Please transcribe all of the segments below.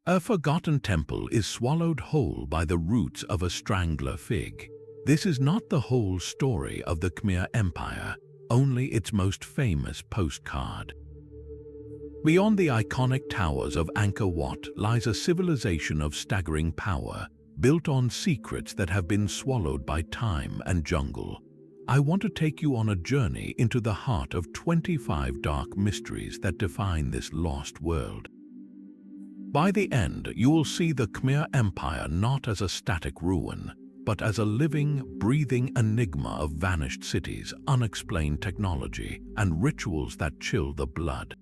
A forgotten temple is swallowed whole by the roots of a strangler fig. This is not the whole story of the Khmer Empire, only its most famous postcard. Beyond the iconic towers of Angkor Wat lies a civilization of staggering power, built on secrets that have been swallowed by time and jungle. I want to take you on a journey into the heart of 25 dark mysteries that define this lost world. By the end, you will see the Khmer Empire not as a static ruin, but as a living, breathing enigma of vanished cities, unexplained technology, and rituals that chill the blood.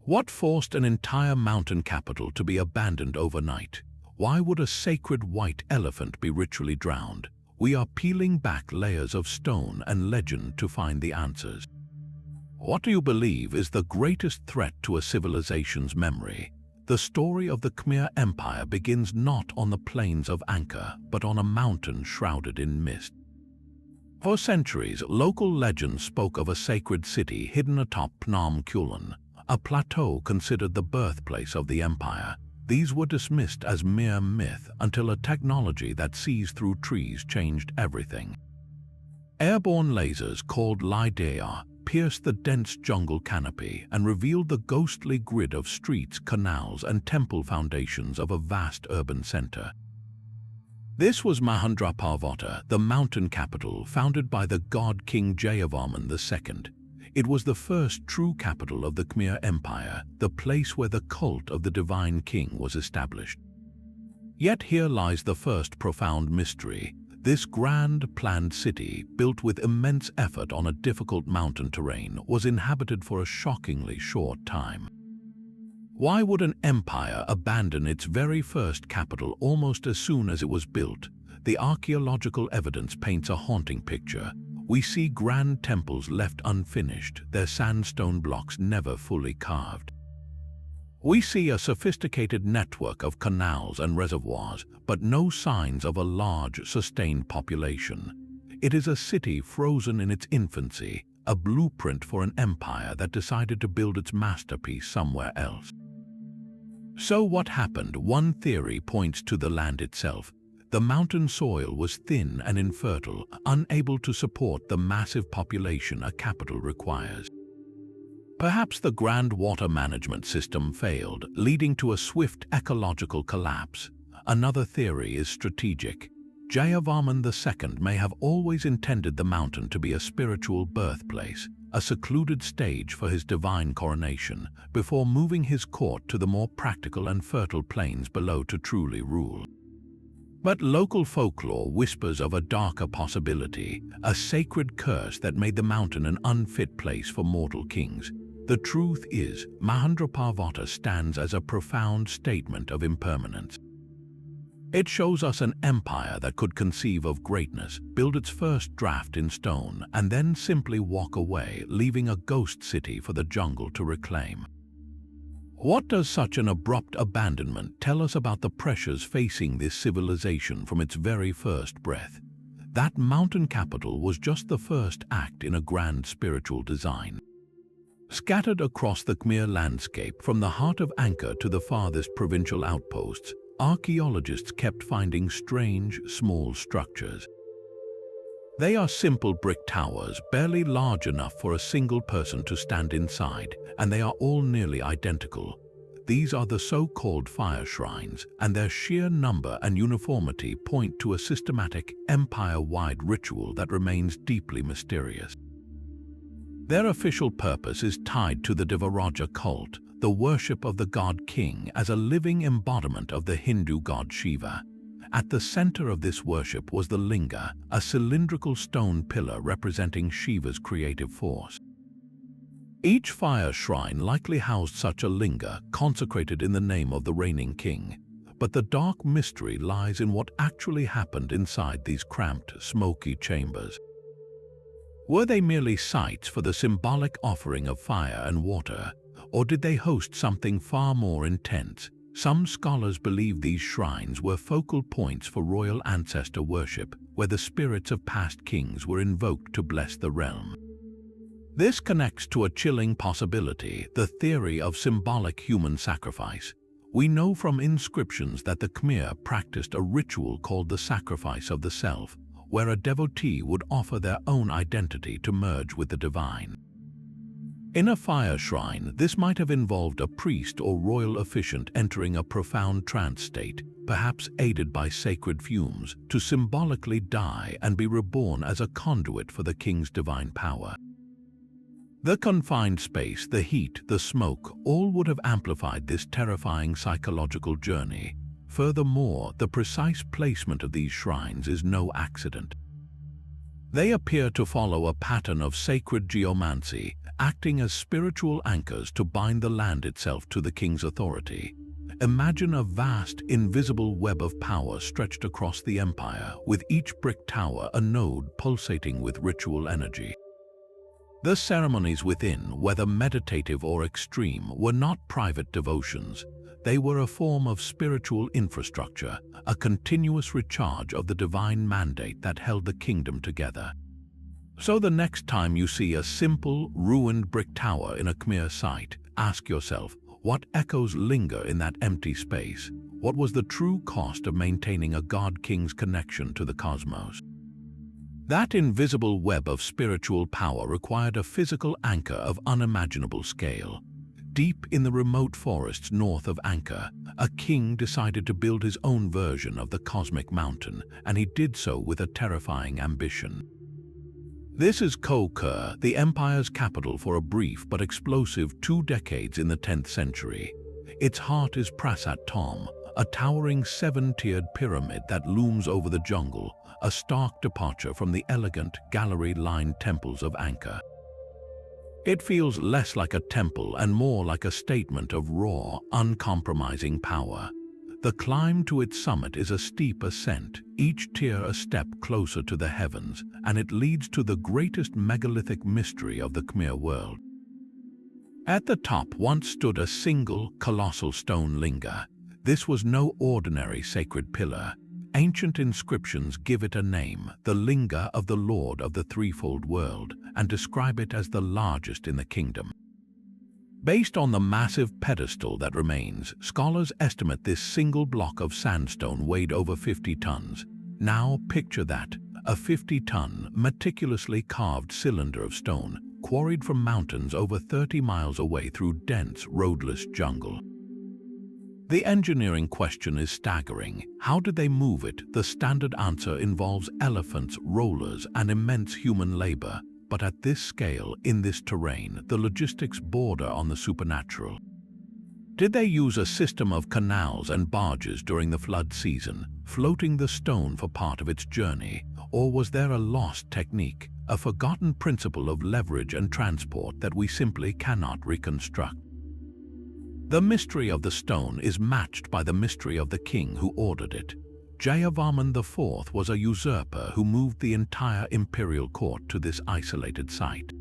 What forced an entire mountain capital to be abandoned overnight? Why would a sacred white elephant be ritually drowned? We are peeling back layers of stone and legend to find the answers. What do you believe is the greatest threat to a civilization's memory? The story of the Khmer Empire begins not on the plains of Angkor, but on a mountain shrouded in mist. For centuries, local legends spoke of a sacred city hidden atop Phnom Kulen, a plateau considered the birthplace of the empire. These were dismissed as mere myth until a technology that sees through trees changed everything. Airborne lasers called LiDAR pierced the dense jungle canopy and revealed the ghostly grid of streets, canals, and temple foundations of a vast urban center. This was Mahendraparvata, the mountain capital founded by the god King Jayavarman II. It was the first true capital of the Khmer Empire, the place where the cult of the divine king was established. Yet here lies the first profound mystery. This grand, planned city, built with immense effort on a difficult mountain terrain, was inhabited for a shockingly short time. Why would an empire abandon its very first capital almost as soon as it was built? The archaeological evidence paints a haunting picture. We see grand temples left unfinished, their sandstone blocks never fully carved. We see a sophisticated network of canals and reservoirs, but no signs of a large, sustained population. It is a city frozen in its infancy, a blueprint for an empire that decided to build its masterpiece somewhere else. So what happened? One theory points to the land itself. The mountain soil was thin and infertile, unable to support the massive population a capital requires. Perhaps the grand water management system failed, leading to a swift ecological collapse. Another theory is strategic. Jayavarman II may have always intended the mountain to be a spiritual birthplace, a secluded stage for his divine coronation, before moving his court to the more practical and fertile plains below to truly rule. But local folklore whispers of a darker possibility, a sacred curse that made the mountain an unfit place for mortal kings. The truth is, Mahendraparvata stands as a profound statement of impermanence. It shows us an empire that could conceive of greatness, build its first draft in stone, and then simply walk away, leaving a ghost city for the jungle to reclaim. What does such an abrupt abandonment tell us about the pressures facing this civilization from its very first breath? That mountain capital was just the first act in a grand spiritual design. Scattered across the Khmer landscape, from the heart of Angkor to the farthest provincial outposts, archaeologists kept finding strange, small structures. They are simple brick towers, barely large enough for a single person to stand inside, and they are all nearly identical. These are the so-called fire shrines, and their sheer number and uniformity point to a systematic, empire-wide ritual that remains deeply mysterious. Their official purpose is tied to the Devaraja cult, the worship of the god king as a living embodiment of the Hindu god Shiva. At the center of this worship was the linga, a cylindrical stone pillar representing Shiva's creative force. Each fire shrine likely housed such a linga, consecrated in the name of the reigning king. But the dark mystery lies in what actually happened inside these cramped, smoky chambers. Were they merely sites for the symbolic offering of fire and water, or did they host something far more intense? Some scholars believe these shrines were focal points for royal ancestor worship, where the spirits of past kings were invoked to bless the realm. This connects to a chilling possibility, the theory of symbolic human sacrifice. We know from inscriptions that the Khmer practiced a ritual called the sacrifice of the self, where a devotee would offer their own identity to merge with the divine. In a fire shrine, this might have involved a priest or royal officiant entering a profound trance state, perhaps aided by sacred fumes, to symbolically die and be reborn as a conduit for the king's divine power. The confined space, the heat, the smoke, all would have amplified this terrifying psychological journey. Furthermore, the precise placement of these shrines is no accident. They appear to follow a pattern of sacred geomancy, acting as spiritual anchors to bind the land itself to the king's authority. Imagine a vast, invisible web of power stretched across the empire, with each brick tower a node pulsating with ritual energy. The ceremonies within, whether meditative or extreme, were not private devotions. They were a form of spiritual infrastructure, a continuous recharge of the divine mandate that held the kingdom together. So the next time you see a simple, ruined brick tower in a Khmer site, ask yourself, what echoes linger in that empty space? What was the true cost of maintaining a god-king's connection to the cosmos? That invisible web of spiritual power required a physical anchor of unimaginable scale. Deep in the remote forests north of Angkor, a king decided to build his own version of the cosmic mountain, and he did so with a terrifying ambition. This is Koh Ker, the empire's capital for a brief but explosive 2 decades in the 10th century. Its heart is Preah Khan, a towering 7-tiered pyramid that looms over the jungle, a stark departure from the elegant, gallery-lined temples of Angkor. It feels less like a temple and more like a statement of raw, uncompromising power. The climb to its summit is a steep ascent, each tier a step closer to the heavens, and it leads to the greatest megalithic mystery of the Khmer world. At the top once stood a single, colossal stone linga. This was no ordinary sacred pillar. Ancient inscriptions give it a name, the Linga of the Lord of the Threefold World, and describe it as the largest in the kingdom. Based on the massive pedestal that remains, scholars estimate this single block of sandstone weighed over 50 tons. Now picture that, a 50-ton, meticulously carved cylinder of stone, quarried from mountains over 30 miles away through dense, roadless jungle. The engineering question is staggering. How did they move it? The standard answer involves elephants, rollers, and immense human labor. But at this scale, in this terrain, the logistics border on the supernatural. Did they use a system of canals and barges during the flood season, floating the stone for part of its journey? Or was there a lost technique, a forgotten principle of leverage and transport that we simply cannot reconstruct? The mystery of the stone is matched by the mystery of the king who ordered it. Jayavarman IV was a usurper who moved the entire imperial court to this isolated site.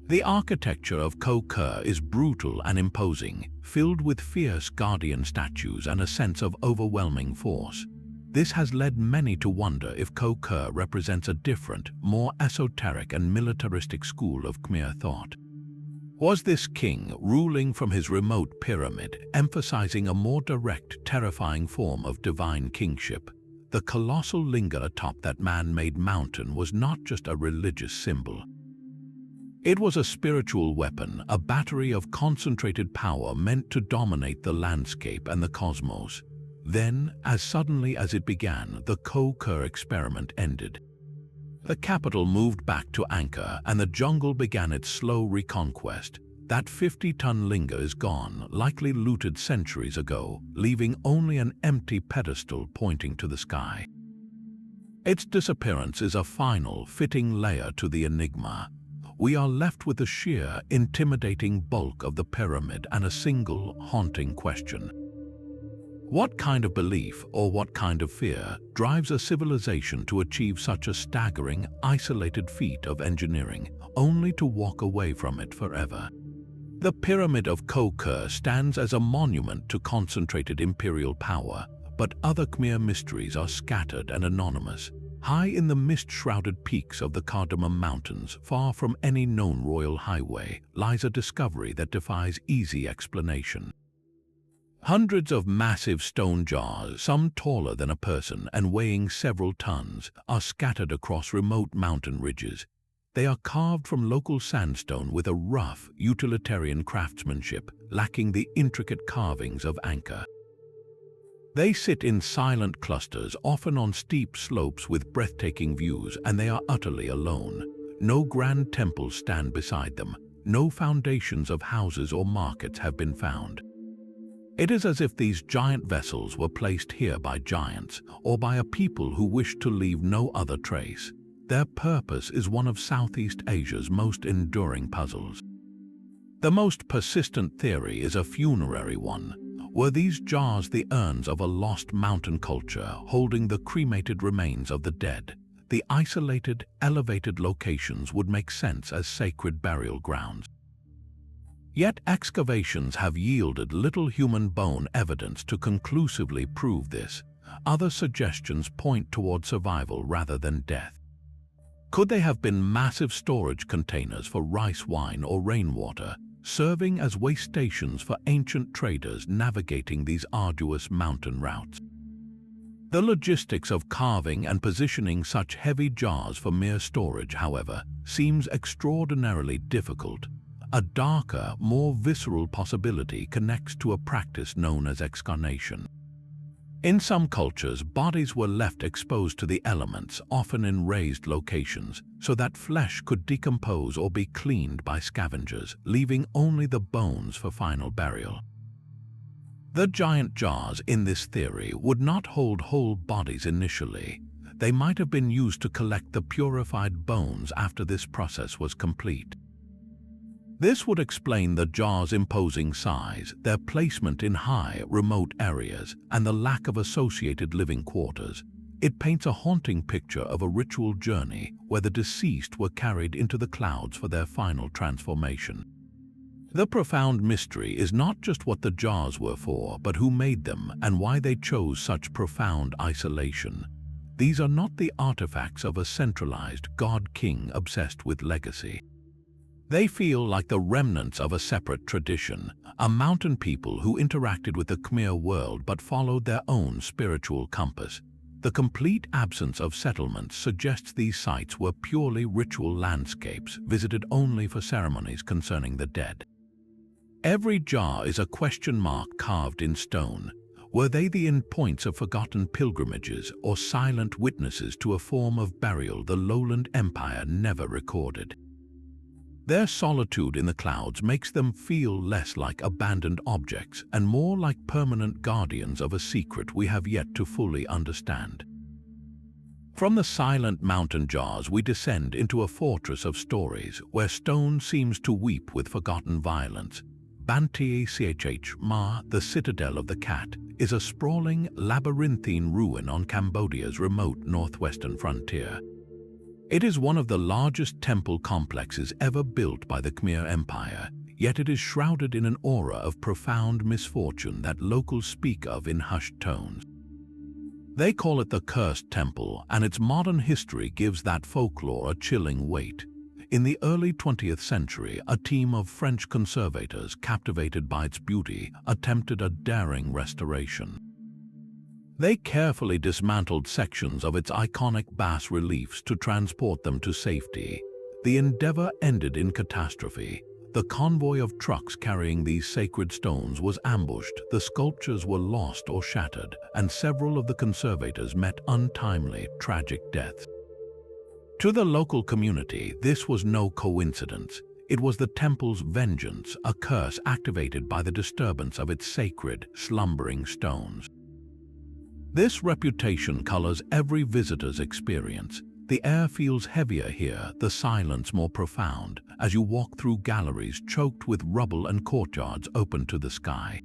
The architecture of Koh Ker is brutal and imposing, filled with fierce guardian statues and a sense of overwhelming force. This has led many to wonder if Koh Ker represents a different, more esoteric and militaristic school of Khmer thought. Was this king, ruling from his remote pyramid, emphasizing a more direct, terrifying form of divine kingship? The colossal linga atop that man-made mountain was not just a religious symbol. It was a spiritual weapon, a battery of concentrated power meant to dominate the landscape and the cosmos. Then, as suddenly as it began, the Koh Ker experiment ended. The capital moved back to Angkor, and the jungle began its slow reconquest. That 50-ton linga is gone, likely looted centuries ago, leaving only an empty pedestal pointing to the sky. Its disappearance is a final, fitting layer to the enigma. We are left with the sheer, intimidating bulk of the pyramid and a single, haunting question. What kind of belief, or what kind of fear, drives a civilization to achieve such a staggering, isolated feat of engineering, only to walk away from it forever? The Pyramid of Koh Ker stands as a monument to concentrated imperial power, but other Khmer mysteries are scattered and anonymous. High in the mist-shrouded peaks of the Cardamom Mountains, far from any known royal highway, lies a discovery that defies easy explanation. Hundreds of massive stone jars, some taller than a person and weighing several tons, are scattered across remote mountain ridges. They are carved from local sandstone with a rough, utilitarian craftsmanship, lacking the intricate carvings of Angkor. They sit in silent clusters, often on steep slopes with breathtaking views, and they are utterly alone. No grand temples stand beside them. No foundations of houses or markets have been found. It is as if these giant vessels were placed here by giants or by a people who wished to leave no other trace. Their purpose is one of Southeast Asia's most enduring puzzles. The most persistent theory is a funerary one. Were these jars the urns of a lost mountain culture holding the cremated remains of the dead? The isolated, elevated locations would make sense as sacred burial grounds. Yet excavations have yielded little human bone evidence to conclusively prove this. Other suggestions point toward survival rather than death. Could they have been massive storage containers for rice wine or rainwater, serving as way stations for ancient traders navigating these arduous mountain routes? The logistics of carving and positioning such heavy jars for mere storage, however, seems extraordinarily difficult. A darker, more visceral possibility connects to a practice known as excarnation. In some cultures, bodies were left exposed to the elements, often in raised locations, so that flesh could decompose or be cleaned by scavengers, leaving only the bones for final burial. The giant jars in this theory would not hold whole bodies initially. They might have been used to collect the purified bones after this process was complete. This would explain the jars' imposing size, their placement in high, remote areas, and the lack of associated living quarters. It paints a haunting picture of a ritual journey where the deceased were carried into the clouds for their final transformation. The profound mystery is not just what the jars were for, but who made them and why they chose such profound isolation. These are not the artifacts of a centralized god-king obsessed with legacy. They feel like the remnants of a separate tradition, a mountain people who interacted with the Khmer world but followed their own spiritual compass. The complete absence of settlements suggests these sites were purely ritual landscapes visited only for ceremonies concerning the dead. Every jar is a question mark carved in stone. Were they the endpoints of forgotten pilgrimages or silent witnesses to a form of burial the lowland empire never recorded? Their solitude in the clouds makes them feel less like abandoned objects and more like permanent guardians of a secret we have yet to fully understand. From the silent mountain jars we descend into a fortress of stories where stone seems to weep with forgotten violence. Banteay Chhmar, the citadel of the cat, is a sprawling, labyrinthine ruin on Cambodia's remote northwestern frontier. It is one of the largest temple complexes ever built by the Khmer Empire, yet it is shrouded in an aura of profound misfortune that locals speak of in hushed tones. They call it the Cursed Temple, and its modern history gives that folklore a chilling weight. In the early 20th century, a team of French conservators, captivated by its beauty, attempted a daring restoration. They carefully dismantled sections of its iconic bas-reliefs to transport them to safety. The endeavor ended in catastrophe. The convoy of trucks carrying these sacred stones was ambushed, the sculptures were lost or shattered, and several of the conservators met untimely, tragic deaths. To the local community, this was no coincidence. It was the temple's vengeance, a curse activated by the disturbance of its sacred, slumbering stones. This reputation colors every visitor's experience. The air feels heavier here, the silence more profound, as you walk through galleries choked with rubble and courtyards open to the sky.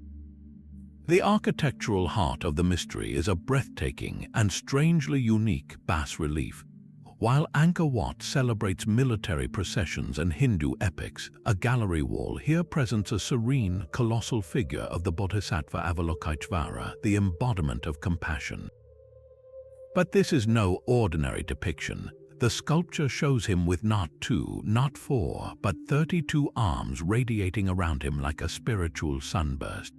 The architectural heart of the mystery is a breathtaking and strangely unique bas-relief. While Angkor Wat celebrates military processions and Hindu epics, a gallery wall here presents a serene, colossal figure of the Bodhisattva Avalokiteshvara, the embodiment of compassion. But this is no ordinary depiction. The sculpture shows him with not 2, not 4, but 32 arms radiating around him like a spiritual sunburst.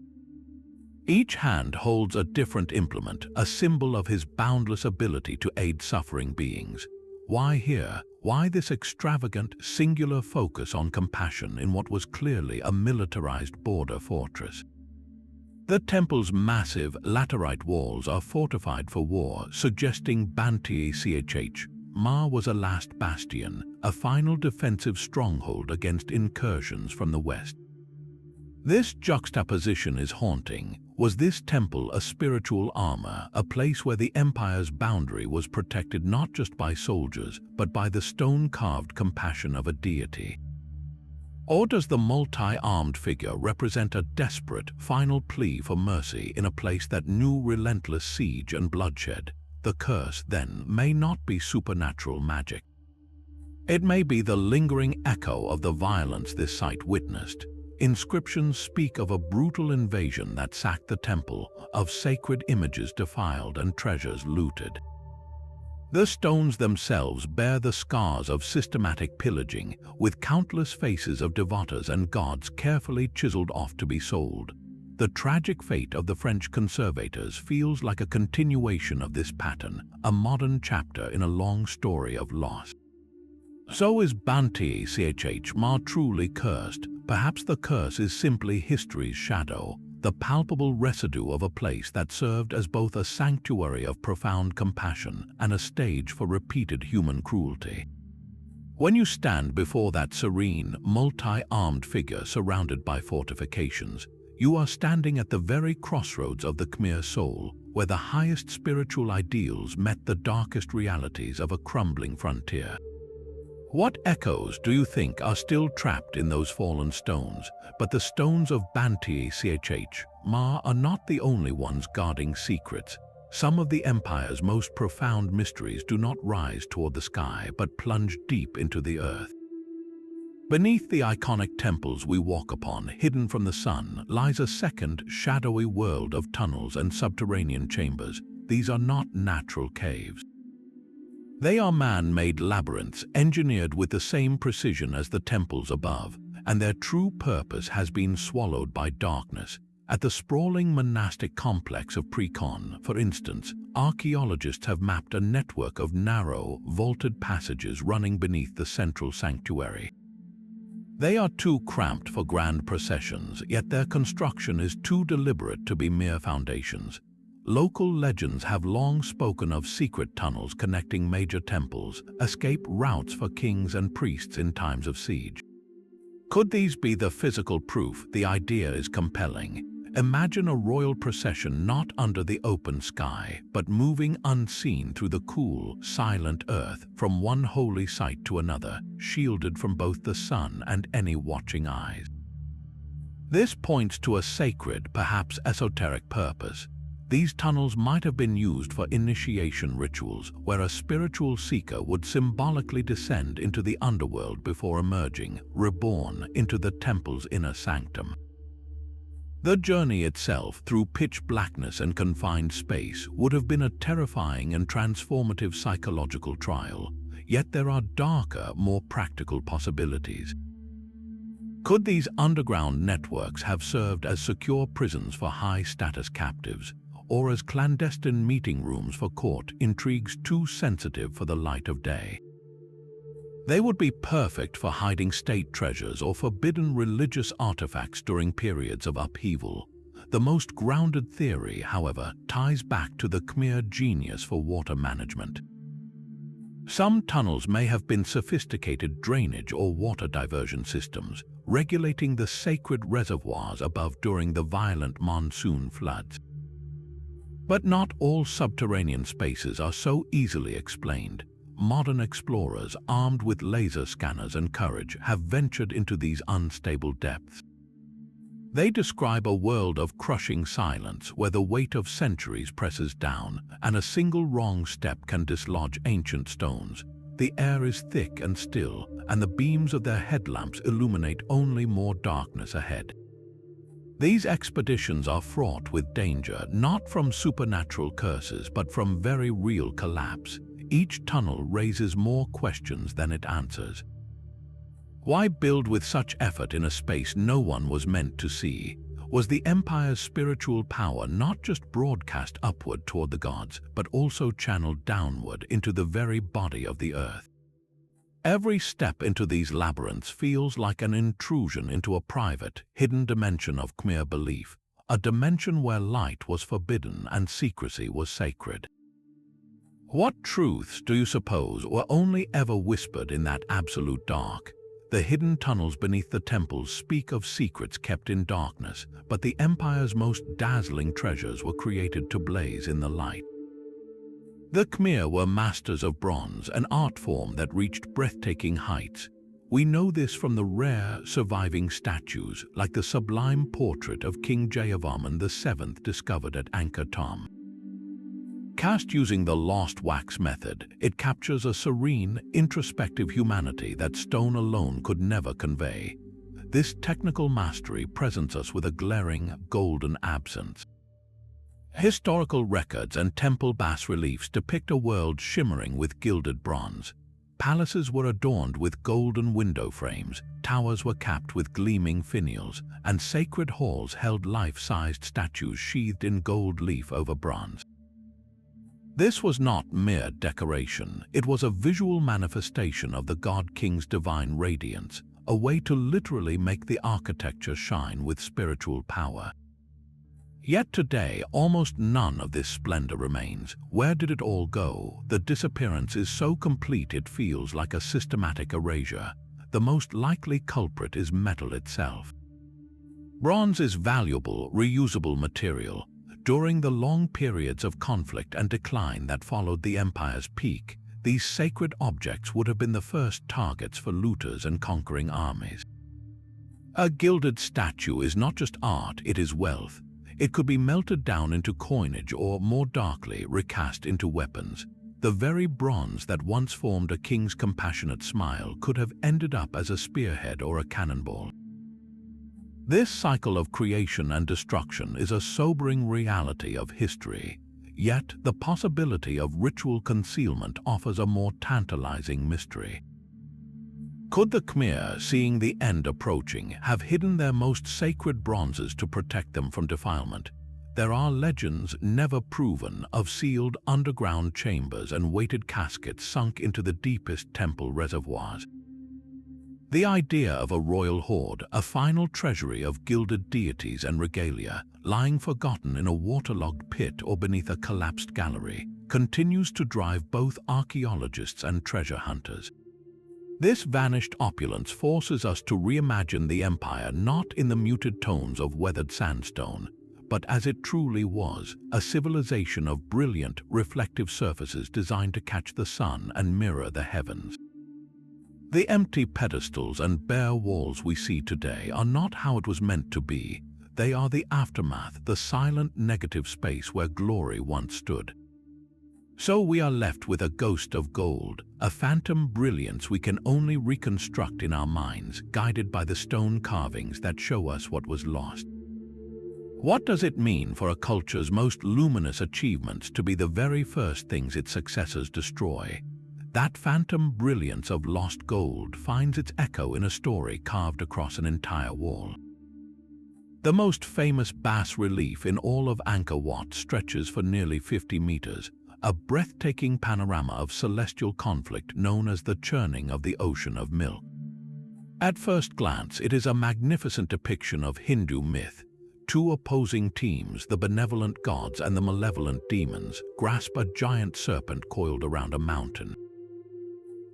Each hand holds a different implement, a symbol of his boundless ability to aid suffering beings. Why here? Why this extravagant, singular focus on compassion in what was clearly a militarized border fortress? The temple's massive laterite walls are fortified for war, suggesting Banteay Chhmar was a last bastion, a final defensive stronghold against incursions from the west. This juxtaposition is haunting. Was this temple a spiritual armor, a place where the empire's boundary was protected not just by soldiers, but by the stone-carved compassion of a deity? Or does the multi-armed figure represent a desperate, final plea for mercy in a place that knew relentless siege and bloodshed? The curse, then, may not be supernatural magic. It may be the lingering echo of the violence this site witnessed. Inscriptions speak of a brutal invasion that sacked the temple, of sacred images defiled and treasures looted. The stones themselves bear the scars of systematic pillaging, with countless faces of devotas and gods carefully chiseled off to be sold. The tragic fate of the French conservators feels like a continuation of this pattern, a modern chapter in a long story of loss. So is Banteay Chhmar truly cursed? Perhaps the curse is simply history's shadow, the palpable residue of a place that served as both a sanctuary of profound compassion and a stage for repeated human cruelty. When you stand before that serene, multi-armed figure surrounded by fortifications, you are standing at the very crossroads of the Khmer soul, where the highest spiritual ideals met the darkest realities of a crumbling frontier. What echoes do you think are still trapped in those fallen stones? But the stones of Banteay Chhmar are not the only ones guarding secrets. Some of the empire's most profound mysteries do not rise toward the sky, but plunge deep into the earth. Beneath the iconic temples we walk upon, hidden from the sun, lies a second, shadowy world of tunnels and subterranean chambers. These are not natural caves. They are man-made labyrinths engineered with the same precision as the temples above, and their true purpose has been swallowed by darkness. At the sprawling monastic complex of Preah Khan, for instance, archaeologists have mapped a network of narrow, vaulted passages running beneath the central sanctuary. They are too cramped for grand processions, yet their construction is too deliberate to be mere foundations. Local legends have long spoken of secret tunnels connecting major temples, escape routes for kings and priests in times of siege. Could these be the physical proof? The idea is compelling. Imagine a royal procession not under the open sky, but moving unseen through the cool, silent earth from one holy site to another, shielded from both the sun and any watching eyes. This points to a sacred, perhaps esoteric purpose. These tunnels might have been used for initiation rituals, where a spiritual seeker would symbolically descend into the underworld before emerging, reborn, into the temple's inner sanctum. The journey itself, through pitch blackness and confined space, would have been a terrifying and transformative psychological trial, yet there are darker, more practical possibilities. Could these underground networks have served as secure prisons for high-status captives, or as clandestine meeting rooms for court intrigues too sensitive for the light of day? They would be perfect for hiding state treasures or forbidden religious artifacts during periods of upheaval. The most grounded theory, however, ties back to the Khmer genius for water management. Some tunnels may have been sophisticated drainage or water diversion systems, regulating the sacred reservoirs above during the violent monsoon floods. But not all subterranean spaces are so easily explained. Modern explorers, armed with laser scanners and courage, have ventured into these unstable depths. They describe a world of crushing silence where the weight of centuries presses down, and a single wrong step can dislodge ancient stones. The air is thick and still, and the beams of their headlamps illuminate only more darkness ahead. These expeditions are fraught with danger, not from supernatural curses, but from very real collapse. Each tunnel raises more questions than it answers. Why build with such effort in a space no one was meant to see? Was the empire's spiritual power not just broadcast upward toward the gods, but also channeled downward into the very body of the earth? Every step into these labyrinths feels like an intrusion into a private, hidden dimension of Khmer belief, a dimension where light was forbidden and secrecy was sacred. What truths do you suppose were only ever whispered in that absolute dark? The hidden tunnels beneath the temples speak of secrets kept in darkness, but the empire's most dazzling treasures were created to blaze in the light. The Khmer were masters of bronze, an art form that reached breathtaking heights. We know this from the rare surviving statues, like the sublime portrait of King Jayavarman VII discovered at Angkor Wat. Cast using the lost wax method, it captures a serene, introspective humanity that stone alone could never convey. This technical mastery presents us with a glaring, golden absence. Historical records and temple bas-reliefs depict a world shimmering with gilded bronze. Palaces were adorned with golden window frames, towers were capped with gleaming finials, and sacred halls held life-sized statues sheathed in gold leaf over bronze. This was not mere decoration, it was a visual manifestation of the god-king's divine radiance, a way to literally make the architecture shine with spiritual power. Yet today, almost none of this splendor remains. Where did it all go? The disappearance is so complete it feels like a systematic erasure. The most likely culprit is metal itself. Bronze is valuable, reusable material. During the long periods of conflict and decline that followed the empire's peak, these sacred objects would have been the first targets for looters and conquering armies. A gilded statue is not just art, it is wealth. It could be melted down into coinage or, more darkly, recast into weapons. The very bronze that once formed a king's compassionate smile could have ended up as a spearhead or a cannonball. This cycle of creation and destruction is a sobering reality of history, yet the possibility of ritual concealment offers a more tantalizing mystery. Could the Khmer, seeing the end approaching, have hidden their most sacred bronzes to protect them from defilement? There are legends, never proven, of sealed underground chambers and weighted caskets sunk into the deepest temple reservoirs. The idea of a royal hoard, a final treasury of gilded deities and regalia, lying forgotten in a waterlogged pit or beneath a collapsed gallery, continues to drive both archaeologists and treasure hunters. This vanished opulence forces us to reimagine the empire not in the muted tones of weathered sandstone, but as it truly was, a civilization of brilliant, reflective surfaces designed to catch the sun and mirror the heavens. The empty pedestals and bare walls we see today are not how it was meant to be. They are the aftermath, the silent negative space where glory once stood. So we are left with a ghost of gold, a phantom brilliance we can only reconstruct in our minds, guided by the stone carvings that show us what was lost. What does it mean for a culture's most luminous achievements to be the very first things its successors destroy? That phantom brilliance of lost gold finds its echo in a story carved across an entire wall. The most famous bas-relief in all of Angkor Wat stretches for nearly 50 meters, a breathtaking panorama of celestial conflict known as the churning of the ocean of milk. At first glance, it is a magnificent depiction of Hindu myth. Two opposing teams, the benevolent gods and the malevolent demons, grasp a giant serpent coiled around a mountain.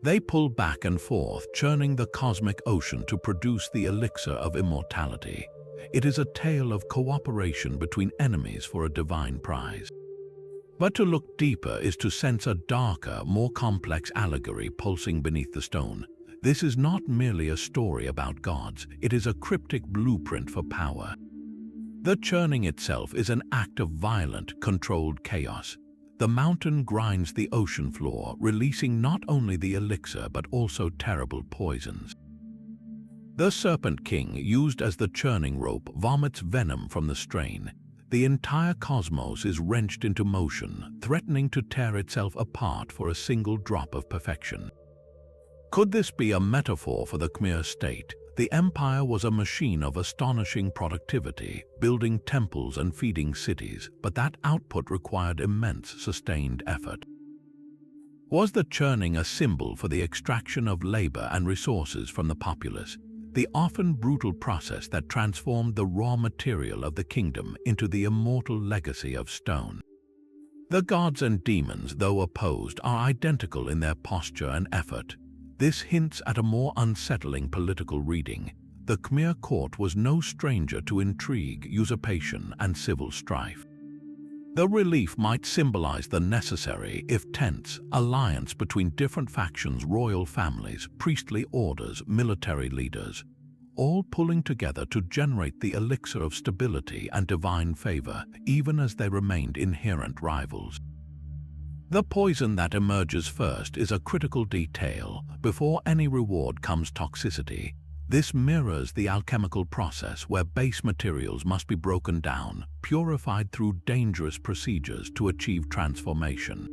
They pull back and forth, churning the cosmic ocean to produce the elixir of immortality. It is a tale of cooperation between enemies for a divine prize. But to look deeper is to sense a darker, more complex allegory pulsing beneath the stone. This is not merely a story about gods, it is a cryptic blueprint for power. The churning itself is an act of violent, controlled chaos. The mountain grinds the ocean floor, releasing not only the elixir but also terrible poisons. The Serpent King, used as the churning rope, vomits venom from the strain. The entire cosmos is wrenched into motion, threatening to tear itself apart for a single drop of perfection. Could this be a metaphor for the Khmer state, The empire was a machine of astonishing productivity, building temples and feeding cities, but that output required immense sustained effort. Was the churning a symbol for the extraction of labor and resources from the populace, the often brutal process that transformed the raw material of the kingdom into the immortal legacy of stone? The gods and demons, though opposed, are identical in their posture and effort. This hints at a more unsettling political reading. The Khmer court was no stranger to intrigue, usurpation, and civil strife. The relief might symbolize the necessary, if tense, alliance between different factions, royal families, priestly orders, military leaders, all pulling together to generate the elixir of stability and divine favor, even as they remained inherent rivals. The poison that emerges first is a critical detail. Before any reward comes toxicity. This mirrors the alchemical process where base materials must be broken down, purified through dangerous procedures to achieve transformation.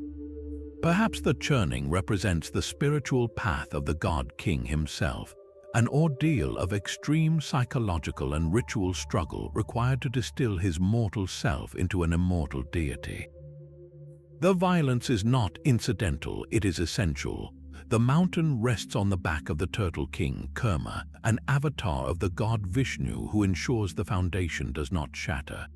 Perhaps the churning represents the spiritual path of the god-king himself, an ordeal of extreme psychological and ritual struggle required to distill his mortal self into an immortal deity. The violence is not incidental, it is essential. The mountain rests on the back of the turtle king, Khmer, an avatar of the god Vishnu who ensures the foundation does not shatter.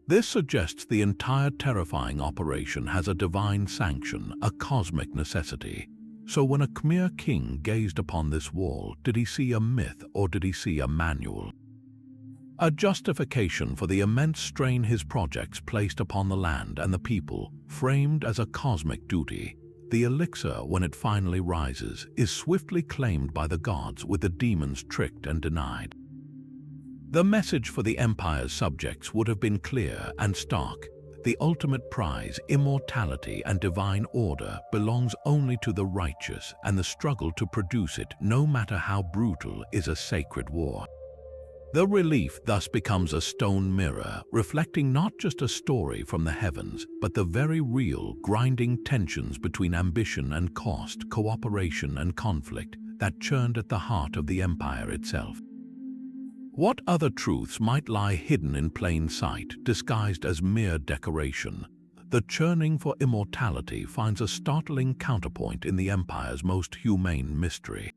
This suggests the entire terrifying operation has a divine sanction, a cosmic necessity. So when a Khmer king gazed upon this wall, did he see a myth or did he see a manual? A justification for the immense strain his projects placed upon the land and the people, framed as a cosmic duty. The elixir, when it finally rises, is swiftly claimed by the gods, with the demons tricked and denied. The message for the empire's subjects would have been clear and stark. The ultimate prize, immortality and divine order, belongs only to the righteous, and the struggle to produce it, no matter how brutal, is a sacred war. The relief thus becomes a stone mirror, reflecting not just a story from the heavens, but the very real, grinding tensions between ambition and cost, cooperation and conflict, that churned at the heart of the empire itself. What other truths might lie hidden in plain sight, disguised as mere decoration? The churning for immortality finds a startling counterpoint in the empire's most humane mystery.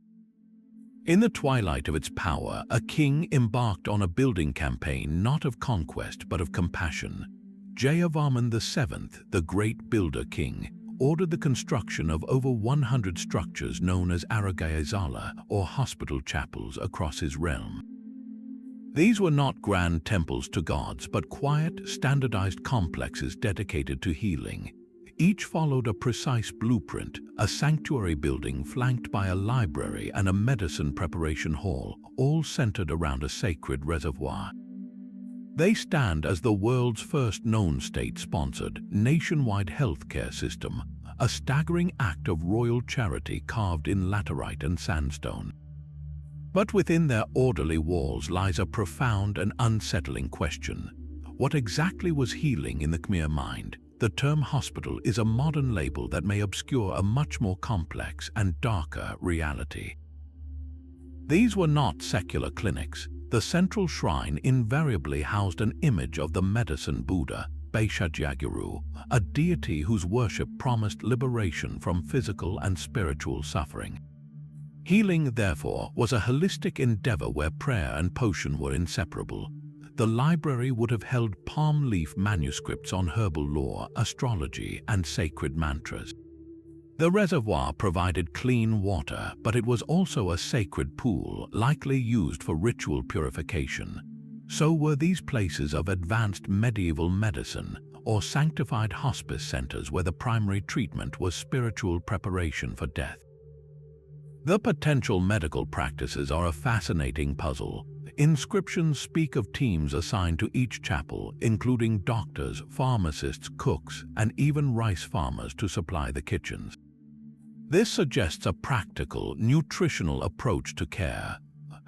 In the twilight of its power, a king embarked on a building campaign not of conquest but of compassion. Jayavarman VII, the great builder king, ordered the construction of over 100 structures known as Aragaizala, or hospital chapels, across his realm. These were not grand temples to gods, but quiet, standardized complexes dedicated to healing. Each followed a precise blueprint, a sanctuary building flanked by a library and a medicine preparation hall, all centered around a sacred reservoir. They stand as the world's first known state-sponsored, nationwide healthcare system, a staggering act of royal charity carved in laterite and sandstone. But within their orderly walls lies a profound and unsettling question. What exactly was healing in the Khmer mind? The term hospital is a modern label that may obscure a much more complex and darker reality. These were not secular clinics. The central shrine invariably housed an image of the medicine Buddha, Baishajyaguru, a deity whose worship promised liberation from physical and spiritual suffering. Healing, therefore, was a holistic endeavor where prayer and potion were inseparable. The library would have held palm leaf manuscripts on herbal lore, astrology, and sacred mantras. The reservoir provided clean water, but it was also a sacred pool, likely used for ritual purification. So were these places of advanced medieval medicine, or sanctified hospice centers where the primary treatment was spiritual preparation for death. The potential medical practices are a fascinating puzzle. Inscriptions speak of teams assigned to each chapel, including doctors, pharmacists, cooks, and even rice farmers to supply the kitchens. This suggests a practical, nutritional approach to care.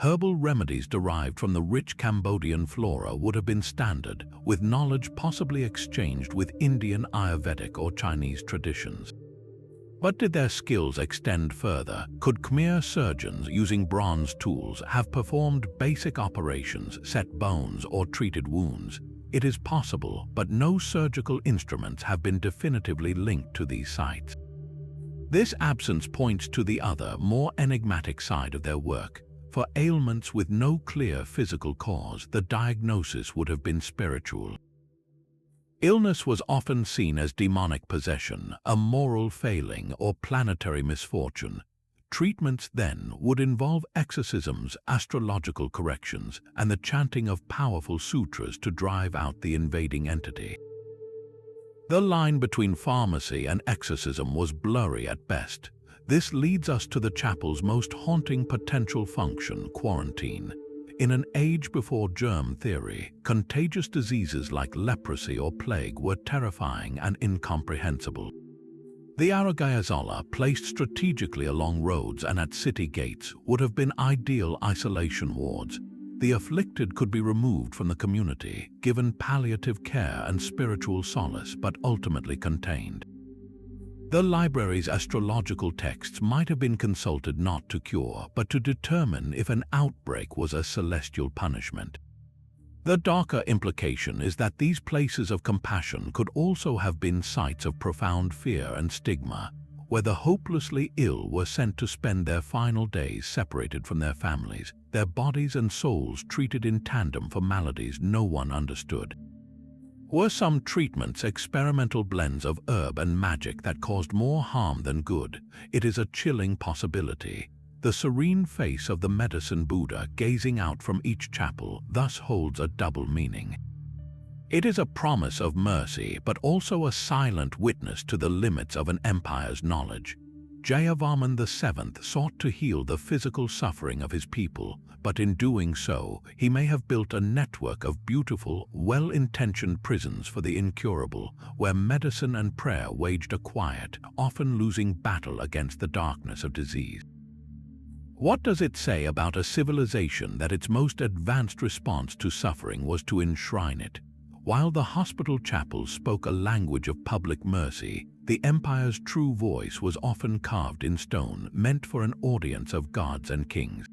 Herbal remedies derived from the rich Cambodian flora would have been standard, with knowledge possibly exchanged with Indian Ayurvedic or Chinese traditions. But did their skills extend further? Could Khmer surgeons using bronze tools have performed basic operations, set bones, or treated wounds? It is possible, but no surgical instruments have been definitively linked to these sites. This absence points to the other, more enigmatic side of their work. For ailments with no clear physical cause, the diagnosis would have been spiritual. Illness was often seen as demonic possession, a moral failing, or planetary misfortune. Treatments then would involve exorcisms, astrological corrections, and the chanting of powerful sutras to drive out the invading entity. The line between pharmacy and exorcism was blurry at best. This leads us to the chapel's most haunting potential function, quarantine. In an age before germ theory, contagious diseases like leprosy or plague were terrifying and incomprehensible. The Aragayazola, placed strategically along roads and at city gates, would have been ideal isolation wards. The afflicted could be removed from the community, given palliative care and spiritual solace, but ultimately contained. The library's astrological texts might have been consulted not to cure, but to determine if an outbreak was a celestial punishment. The darker implication is that these places of compassion could also have been sites of profound fear and stigma, where the hopelessly ill were sent to spend their final days separated from their families, their bodies and souls treated in tandem for maladies no one understood. Were some treatments experimental blends of herb and magic that caused more harm than good? It is a chilling possibility. The serene face of the medicine Buddha gazing out from each chapel thus holds a double meaning. It is a promise of mercy, but also a silent witness to the limits of an empire's knowledge. Jayavarman VII sought to heal the physical suffering of his people, but in doing so, he may have built a network of beautiful, well-intentioned prisons for the incurable, where medicine and prayer waged a quiet, often losing battle against the darkness of disease. What does it say about a civilization that its most advanced response to suffering was to enshrine it? While the hospital chapels spoke a language of public mercy, the empire's true voice was often carved in stone, meant for an audience of gods and kings.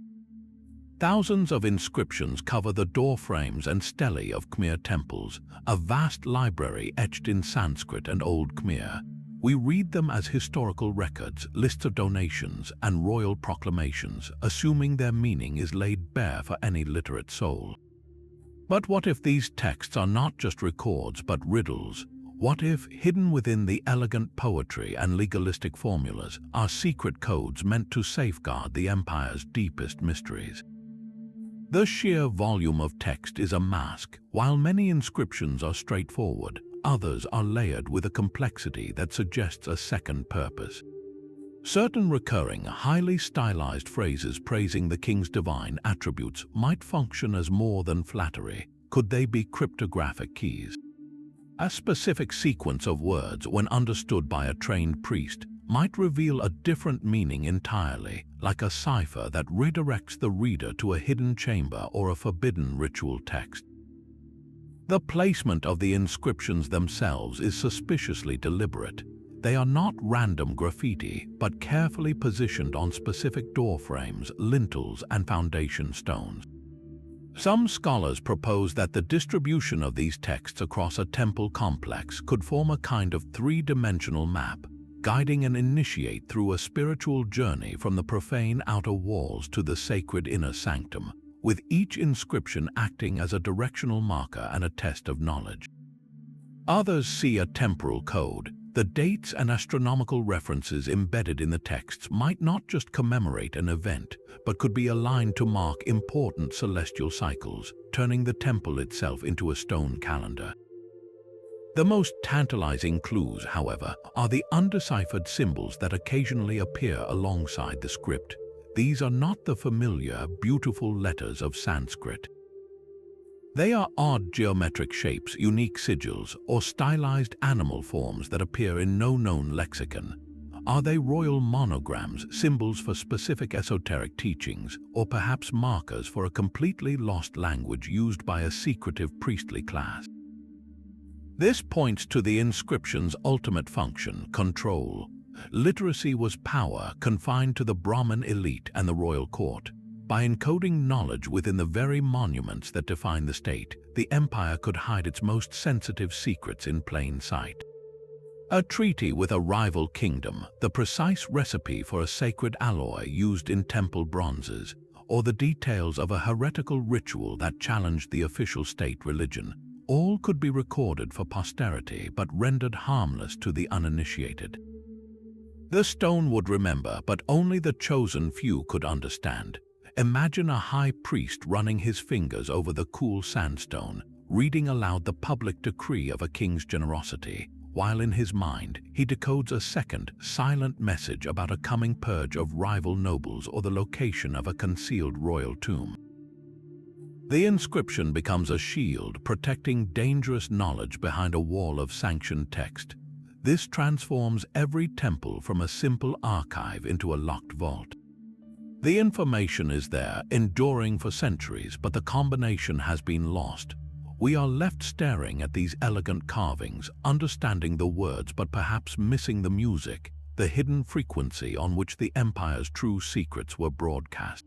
Thousands of inscriptions cover the doorframes and stelae of Khmer temples, a vast library etched in Sanskrit and Old Khmer. We read them as historical records, lists of donations, and royal proclamations, assuming their meaning is laid bare for any literate soul. But what if these texts are not just records but riddles? What if, hidden within the elegant poetry and legalistic formulas, are secret codes meant to safeguard the empire's deepest mysteries? The sheer volume of text is a mask. While many inscriptions are straightforward, others are layered with a complexity that suggests a second purpose. Certain recurring, highly stylized phrases praising the king's divine attributes might function as more than flattery. Could they be cryptographic keys? A specific sequence of words, when understood by a trained priest, might reveal a different meaning entirely, like a cipher that redirects the reader to a hidden chamber or a forbidden ritual text. The placement of the inscriptions themselves is suspiciously deliberate. They are not random graffiti, but carefully positioned on specific doorframes, lintels, and foundation stones. Some scholars propose that the distribution of these texts across a temple complex could form a kind of three-dimensional map, guiding an initiate through a spiritual journey from the profane outer walls to the sacred inner sanctum, with each inscription acting as a directional marker and a test of knowledge. Others see a temporal code. The dates and astronomical references embedded in the texts might not just commemorate an event, but could be aligned to mark important celestial cycles, turning the temple itself into a stone calendar. The most tantalizing clues, however, are the undeciphered symbols that occasionally appear alongside the script. These are not the familiar, beautiful letters of Sanskrit. They are odd geometric shapes, unique sigils, or stylized animal forms that appear in no known lexicon. Are they royal monograms, symbols for specific esoteric teachings, or perhaps markers for a completely lost language used by a secretive priestly class? This points to the inscription's ultimate function, control. Literacy was power confined to the Brahmin elite and the royal court. By encoding knowledge within the very monuments that define the state, the empire could hide its most sensitive secrets in plain sight. A treaty with a rival kingdom, the precise recipe for a sacred alloy used in temple bronzes, or the details of a heretical ritual that challenged the official state religion, all could be recorded for posterity but rendered harmless to the uninitiated. The stone would remember, but only the chosen few could understand. Imagine a high priest running his fingers over the cool sandstone, reading aloud the public decree of a king's generosity, while in his mind he decodes a second, silent message about a coming purge of rival nobles or the location of a concealed royal tomb. The inscription becomes a shield protecting dangerous knowledge behind a wall of sanctioned text. This transforms every temple from a simple archive into a locked vault. The information is there, enduring for centuries, but the combination has been lost. We are left staring at these elegant carvings, understanding the words but perhaps missing the music, the hidden frequency on which the empire's true secrets were broadcast.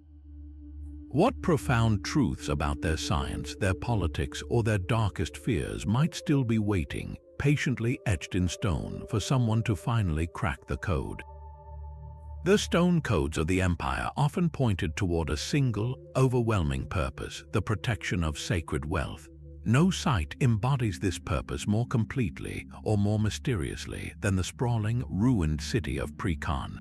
What profound truths about their science, their politics, or their darkest fears might still be waiting, patiently etched in stone, for someone to finally crack the code? The stone codes of the empire often pointed toward a single, overwhelming purpose: the protection of sacred wealth. No site embodies this purpose more completely or more mysteriously than the sprawling, ruined city of Preah Khan.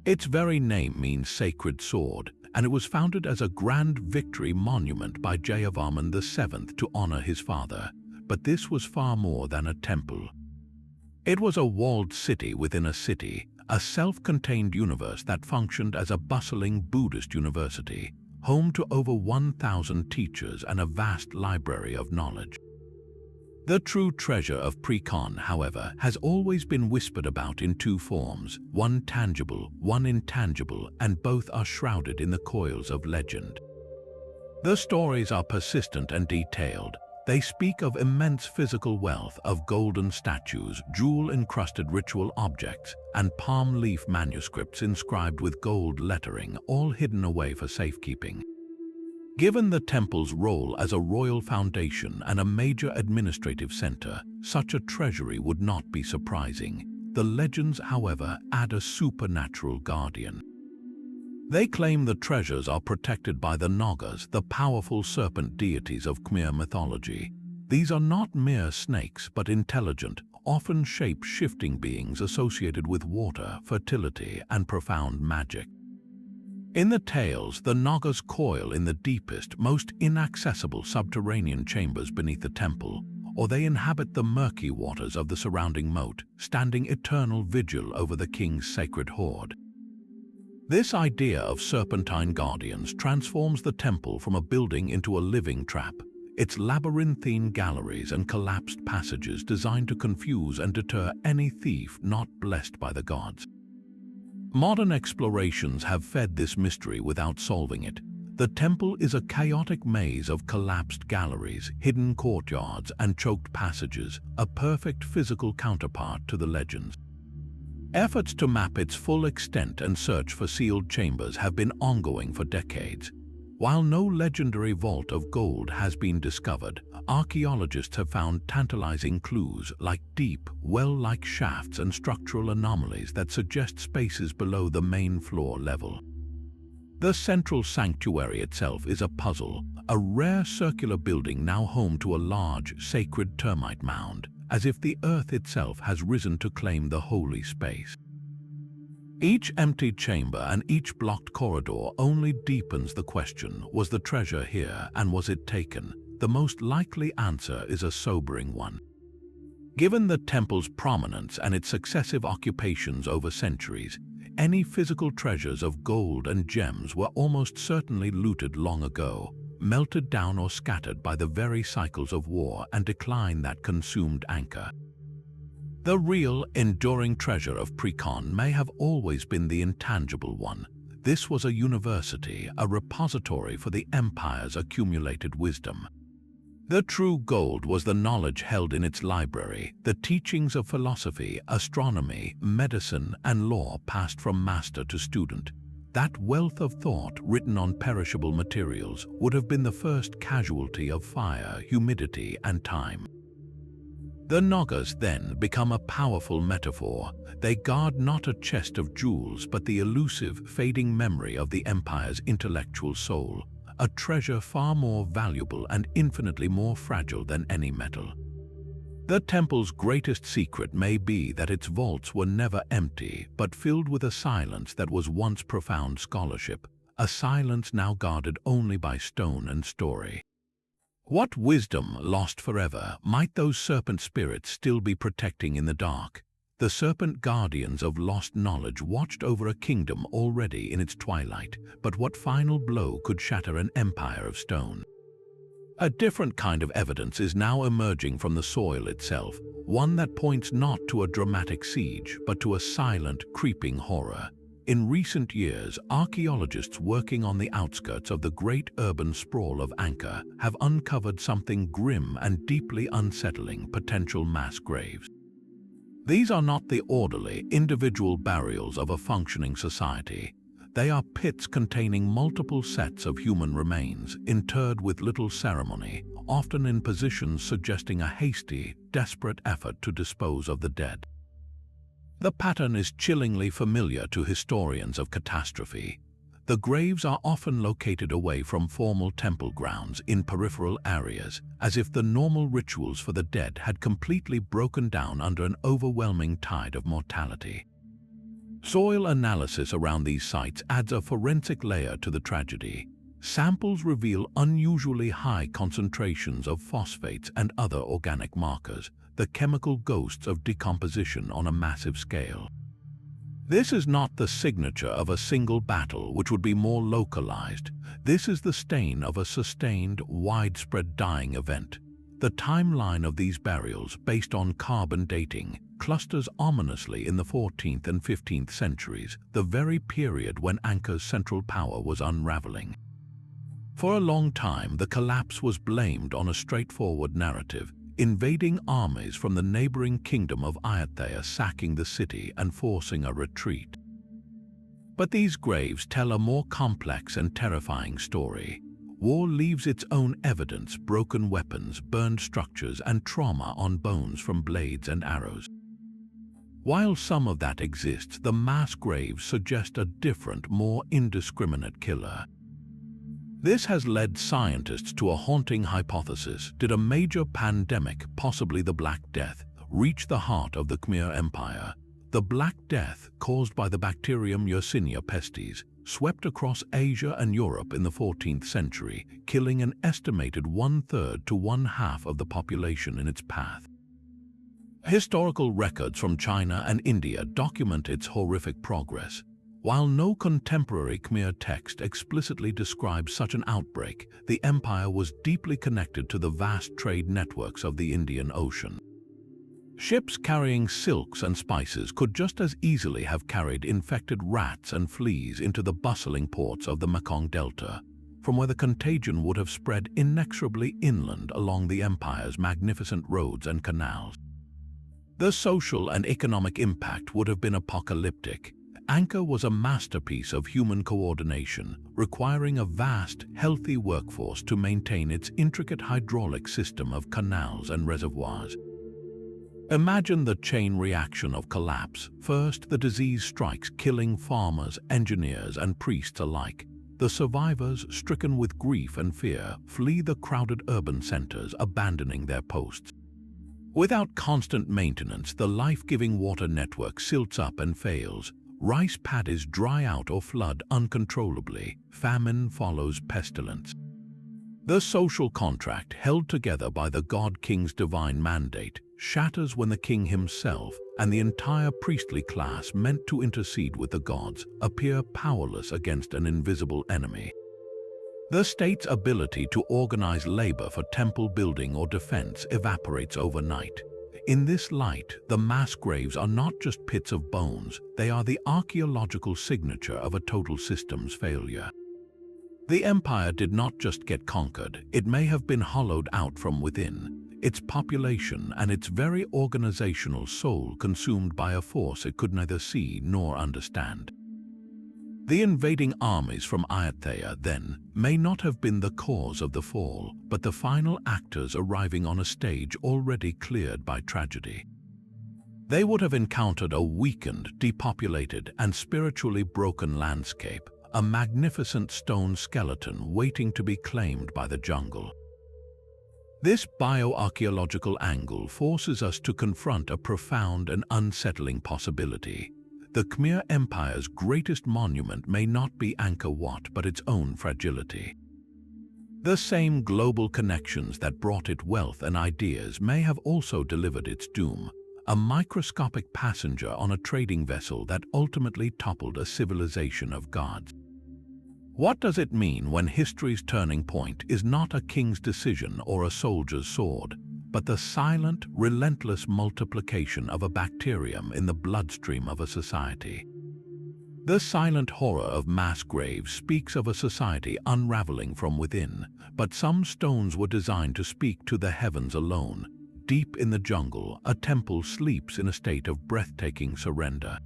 Its very name means sacred sword, and it was founded as a grand victory monument by Jayavarman VII to honor his father. But this was far more than a temple. It was a walled city within a city, a self-contained universe that functioned as a bustling Buddhist university, home to over 1,000 teachers and a vast library of knowledge. The true treasure of Preah Khan, however, has always been whispered about in two forms, one tangible, one intangible, and both are shrouded in the coils of legend. The stories are persistent and detailed. They speak of immense physical wealth, of golden statues, jewel-encrusted ritual objects, and palm leaf manuscripts inscribed with gold lettering, all hidden away for safekeeping. Given the temple's role as a royal foundation and a major administrative center, such a treasury would not be surprising. The legends, however, add a supernatural guardian. They claim the treasures are protected by the Nagas, the powerful serpent deities of Khmer mythology. These are not mere snakes, but intelligent, often shape-shifting beings associated with water, fertility, and profound magic. In the tales, the Nagas coil in the deepest, most inaccessible subterranean chambers beneath the temple, or they inhabit the murky waters of the surrounding moat, standing eternal vigil over the king's sacred hoard. This idea of serpentine guardians transforms the temple from a building into a living trap, its labyrinthine galleries and collapsed passages designed to confuse and deter any thief not blessed by the gods. Modern explorations have fed this mystery without solving it. The temple is a chaotic maze of collapsed galleries, hidden courtyards, and choked passages, a perfect physical counterpart to the legends. Efforts to map its full extent and search for sealed chambers have been ongoing for decades. While no legendary vault of gold has been discovered, archaeologists have found tantalizing clues like deep, well-like shafts and structural anomalies that suggest spaces below the main floor level. The central sanctuary itself is a puzzle, a rare circular building now home to a large, sacred termite mound, as if the earth itself has risen to claim the holy space. Each emptied chamber and each blocked corridor only deepens the question: was the treasure here and was it taken? The most likely answer is a sobering one. Given the temple's prominence and its successive occupations over centuries, any physical treasures of gold and gems were almost certainly looted long ago, melted down or scattered by the very cycles of war and decline that consumed Angkor. The real, enduring treasure of Preah Khan may have always been the intangible one. This was a university, a repository for the empire's accumulated wisdom. The true gold was the knowledge held in its library, the teachings of philosophy, astronomy, medicine, and law passed from master to student. That wealth of thought written on perishable materials would have been the first casualty of fire, humidity, and time. The Nagas then become a powerful metaphor. They guard not a chest of jewels but the elusive, fading memory of the empire's intellectual soul, a treasure far more valuable and infinitely more fragile than any metal. The temple's greatest secret may be that its vaults were never empty, but filled with a silence that was once profound scholarship, a silence now guarded only by stone and story. What wisdom, lost forever, might those serpent spirits still be protecting in the dark? The serpent guardians of lost knowledge watched over a kingdom already in its twilight, but what final blow could shatter an empire of stone? A different kind of evidence is now emerging from the soil itself, one that points not to a dramatic siege, but to a silent, creeping horror. In recent years, archaeologists working on the outskirts of the great urban sprawl of Angkor have uncovered something grim and deeply unsettling: potential mass graves. These are not the orderly, individual burials of a functioning society. They are pits containing multiple sets of human remains, interred with little ceremony, often in positions suggesting a hasty, desperate effort to dispose of the dead. The pattern is chillingly familiar to historians of catastrophe. The graves are often located away from formal temple grounds in peripheral areas, as if the normal rituals for the dead had completely broken down under an overwhelming tide of mortality. Soil analysis around these sites adds a forensic layer to the tragedy. Samples reveal unusually high concentrations of phosphates and other organic markers, the chemical ghosts of decomposition on a massive scale. This is not the signature of a single battle, which would be more localized. This is the stain of a sustained, widespread dying event. The timeline of these burials, based on carbon dating, clusters ominously in the 14th and 15th centuries, the very period when Angkor's central power was unraveling. For a long time, the collapse was blamed on a straightforward narrative: invading armies from the neighboring kingdom of Ayutthaya sacking the city and forcing a retreat. But these graves tell a more complex and terrifying story. War leaves its own evidence: broken weapons, burned structures, and trauma on bones from blades and arrows. While some of that exists, the mass graves suggest a different, more indiscriminate killer. This has led scientists to a haunting hypothesis: did a major pandemic, possibly the Black Death, reach the heart of the Khmer Empire? The Black Death, caused by the bacterium Yersinia pestis, swept across Asia and Europe in the 14th century, killing an estimated 1/3 to 1/2 of the population in its path. Historical records from China and India document its horrific progress. While no contemporary Khmer text explicitly describes such an outbreak, the empire was deeply connected to the vast trade networks of the Indian Ocean. Ships carrying silks and spices could just as easily have carried infected rats and fleas into the bustling ports of the Mekong Delta, from where the contagion would have spread inexorably inland along the empire's magnificent roads and canals. The social and economic impact would have been apocalyptic. Angkor was a masterpiece of human coordination, requiring a vast, healthy workforce to maintain its intricate hydraulic system of canals and reservoirs. Imagine the chain reaction of collapse. First, the disease strikes, killing farmers, engineers, and priests alike. The survivors, stricken with grief and fear, flee the crowded urban centers, abandoning their posts. Without constant maintenance, the life-giving water network silts up and fails. Rice paddies dry out or flood uncontrollably. Famine follows pestilence. The social contract, held together by the god-king's divine mandate, shatters when the king himself and the entire priestly class meant to intercede with the gods appear powerless against an invisible enemy. The state's ability to organize labor for temple building or defense evaporates overnight. In this light, the mass graves are not just pits of bones, they are the archaeological signature of a total systems failure. The empire did not just get conquered, it may have been hollowed out from within, its population and its very organizational soul consumed by a force it could neither see nor understand. The invading armies from Ayutthaya, then, may not have been the cause of the fall, but the final actors arriving on a stage already cleared by tragedy. They would have encountered a weakened, depopulated, and spiritually broken landscape, a magnificent stone skeleton waiting to be claimed by the jungle. This bioarchaeological angle forces us to confront a profound and unsettling possibility. The Khmer Empire's greatest monument may not be Angkor Wat, but its own fragility. The same global connections that brought it wealth and ideas may have also delivered its doom, a microscopic passenger on a trading vessel that ultimately toppled a civilization of gods. What does it mean when history's turning point is not a king's decision or a soldier's sword, but the silent, relentless multiplication of a bacterium in the bloodstream of a society? The silent horror of mass graves speaks of a society unraveling from within, but some stones were designed to speak to the heavens alone. Deep in the jungle, a temple sleeps in a state of breathtaking surrender.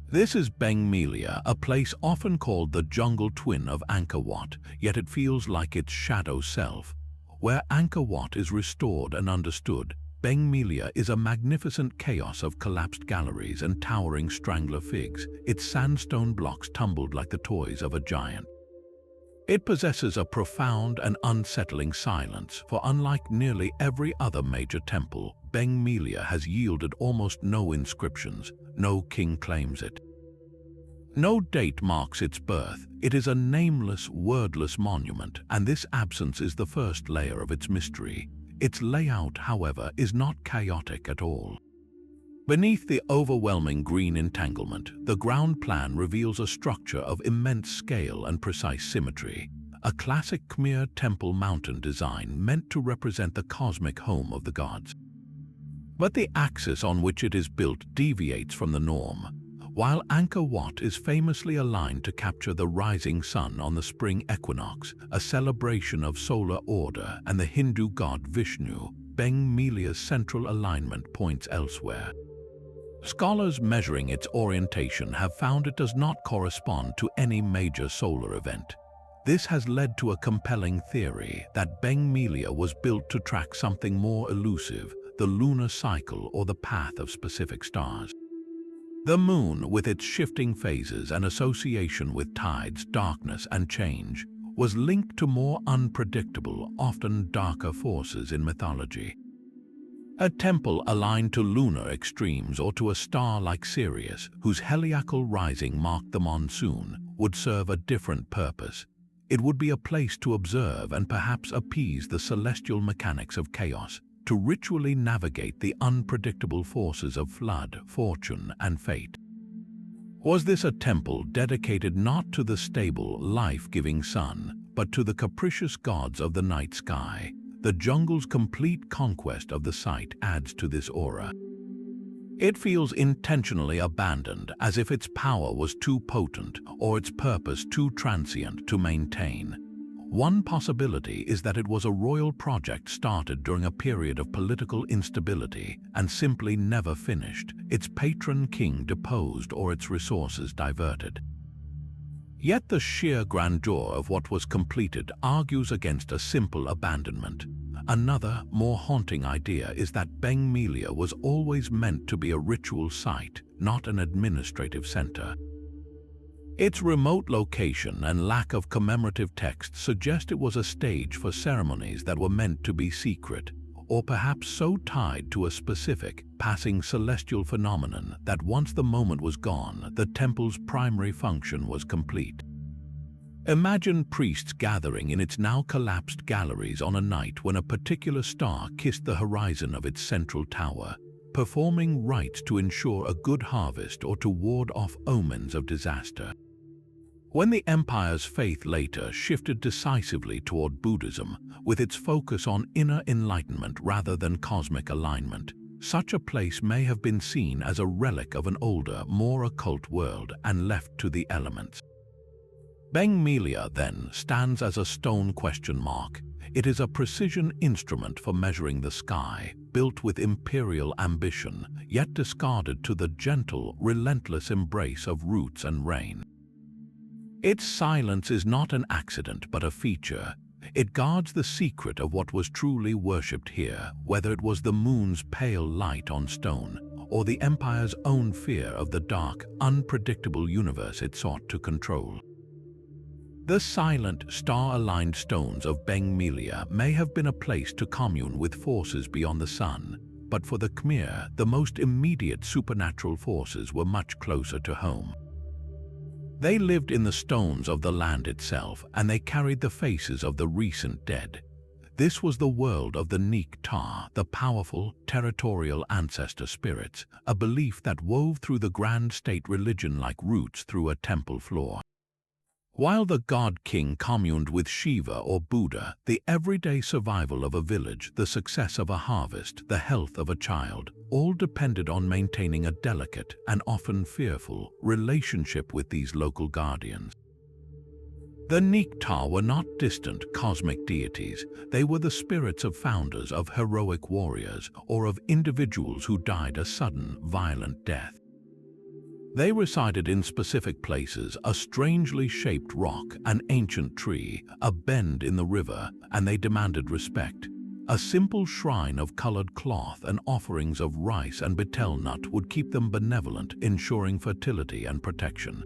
This is Beng Melia, a place often called the jungle twin of Angkor Wat, yet it feels like its shadow self. Where Angkor Wat is restored and understood, Beng Melia is a magnificent chaos of collapsed galleries and towering strangler figs, its sandstone blocks tumbled like the toys of a giant. It possesses a profound and unsettling silence, for unlike nearly every other major temple, Beng Melia has yielded almost no inscriptions. No king claims it. No date marks its birth. It is a nameless, wordless monument, and this absence is the first layer of its mystery. Its layout, however, is not chaotic at all. Beneath the overwhelming green entanglement, the ground plan reveals a structure of immense scale and precise symmetry, a classic Khmer temple mountain design meant to represent the cosmic home of the gods. But the axis on which it is built deviates from the norm. While Angkor Wat is famously aligned to capture the rising sun on the spring equinox, a celebration of solar order and the Hindu god Vishnu, Beng Melia's central alignment points elsewhere. Scholars measuring its orientation have found it does not correspond to any major solar event. This has led to a compelling theory that Beng Melia was built to track something more elusive, the lunar cycle or the path of specific stars. The moon, with its shifting phases and association with tides, darkness, and change, was linked to more unpredictable, often darker forces in mythology. A temple aligned to lunar extremes or to a star like Sirius, whose heliacal rising marked the monsoon, would serve a different purpose. It would be a place to observe and perhaps appease the celestial mechanics of chaos, to ritually navigate the unpredictable forces of flood, fortune, and fate. Was this a temple dedicated not to the stable, life-giving sun, but to the capricious gods of the night sky? The jungle's complete conquest of the site adds to this aura. It feels intentionally abandoned, as if its power was too potent or its purpose too transient to maintain. One possibility is that it was a royal project started during a period of political instability and simply never finished, its patron king deposed or its resources diverted. Yet the sheer grandeur of what was completed argues against a simple abandonment. Another, more haunting idea is that Beng Melia was always meant to be a ritual site, not an administrative center. Its remote location and lack of commemorative text suggest it was a stage for ceremonies that were meant to be secret, or perhaps so tied to a specific, passing celestial phenomenon that once the moment was gone, the temple's primary function was complete. Imagine priests gathering in its now collapsed galleries on a night when a particular star kissed the horizon of its central tower, performing rites to ensure a good harvest or to ward off omens of disaster. When the empire's faith later shifted decisively toward Buddhism, with its focus on inner enlightenment rather than cosmic alignment, such a place may have been seen as a relic of an older, more occult world and left to the elements. Beng Melia, then, stands as a stone question mark. It is a precision instrument for measuring the sky, built with imperial ambition, yet discarded to the gentle, relentless embrace of roots and rain. Its silence is not an accident but a feature. It guards the secret of what was truly worshipped here, whether it was the moon's pale light on stone, or the empire's own fear of the dark, unpredictable universe it sought to control. The silent, star-aligned stones of Beng Melia may have been a place to commune with forces beyond the sun, but for the Khmer, the most immediate supernatural forces were much closer to home. They lived in the stones of the land itself, and they carried the faces of the recent dead. This was the world of the Neek Ta, the powerful, territorial ancestor spirits, a belief that wove through the grand state religion like roots through a temple floor. While the god-king communed with Shiva or Buddha, the everyday survival of a village, the success of a harvest, the health of a child, all depended on maintaining a delicate and often fearful relationship with these local guardians. The Neek Ta were not distant cosmic deities. They were the spirits of founders, of heroic warriors, or of individuals who died a sudden, violent death. They resided in specific places, a strangely shaped rock, an ancient tree, a bend in the river, and they demanded respect. A simple shrine of colored cloth and offerings of rice and betel nut would keep them benevolent, ensuring fertility and protection.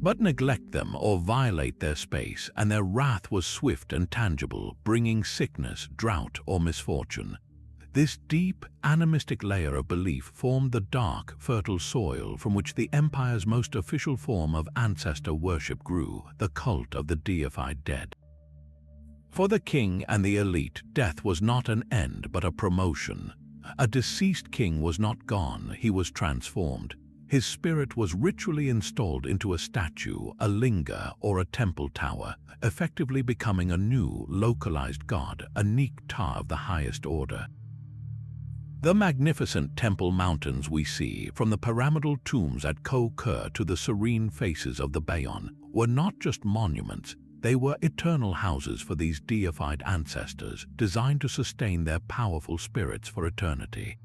But neglect them or violate their space, and their wrath was swift and tangible, bringing sickness, drought, or misfortune. This deep, animistic layer of belief formed the dark, fertile soil from which the empire's most official form of ancestor worship grew, the cult of the deified dead. For the king and the elite, death was not an end but a promotion. A deceased king was not gone, he was transformed. His spirit was ritually installed into a statue, a linga, or a temple tower, effectively becoming a new, localized god, a Neek Ta of the highest order. The magnificent temple mountains we see, from the pyramidal tombs at Koh Ker to the serene faces of the Bayon, were not just monuments, they were eternal houses for these deified ancestors, designed to sustain their powerful spirits for eternity.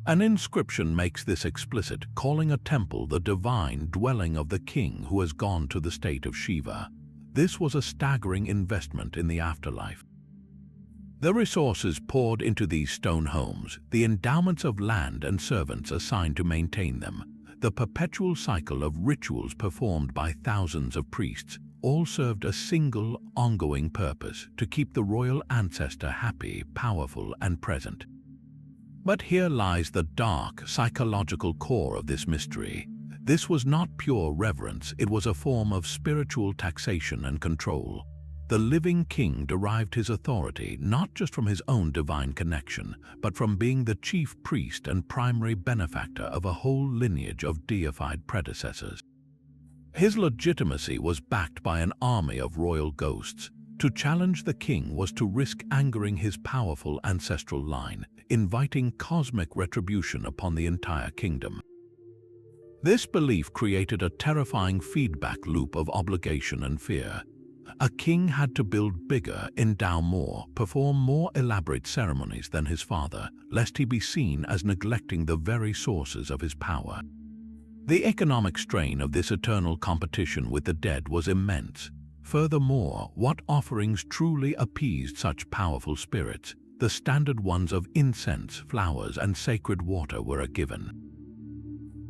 An inscription makes this explicit, calling a temple the divine dwelling of the king who has gone to the state of Shiva. This was a staggering investment in the afterlife. The resources poured into these stone homes, the endowments of land and servants assigned to maintain them, the perpetual cycle of rituals performed by thousands of priests, all served a single, ongoing purpose: to keep the royal ancestor happy, powerful, and present. But here lies the dark, psychological core of this mystery. This was not pure reverence, it was a form of spiritual taxation and control. The living king derived his authority not just from his own divine connection, but from being the chief priest and primary benefactor of a whole lineage of deified predecessors. His legitimacy was backed by an army of royal ghosts. To challenge the king was to risk angering his powerful ancestral line, inviting cosmic retribution upon the entire kingdom. This belief created a terrifying feedback loop of obligation and fear. A king had to build bigger, endow more, perform more elaborate ceremonies than his father, lest he be seen as neglecting the very sources of his power. The economic strain of this eternal competition with the dead was immense. Furthermore, what offerings truly appeased such powerful spirits? The standard ones of incense, flowers, and sacred water were a given.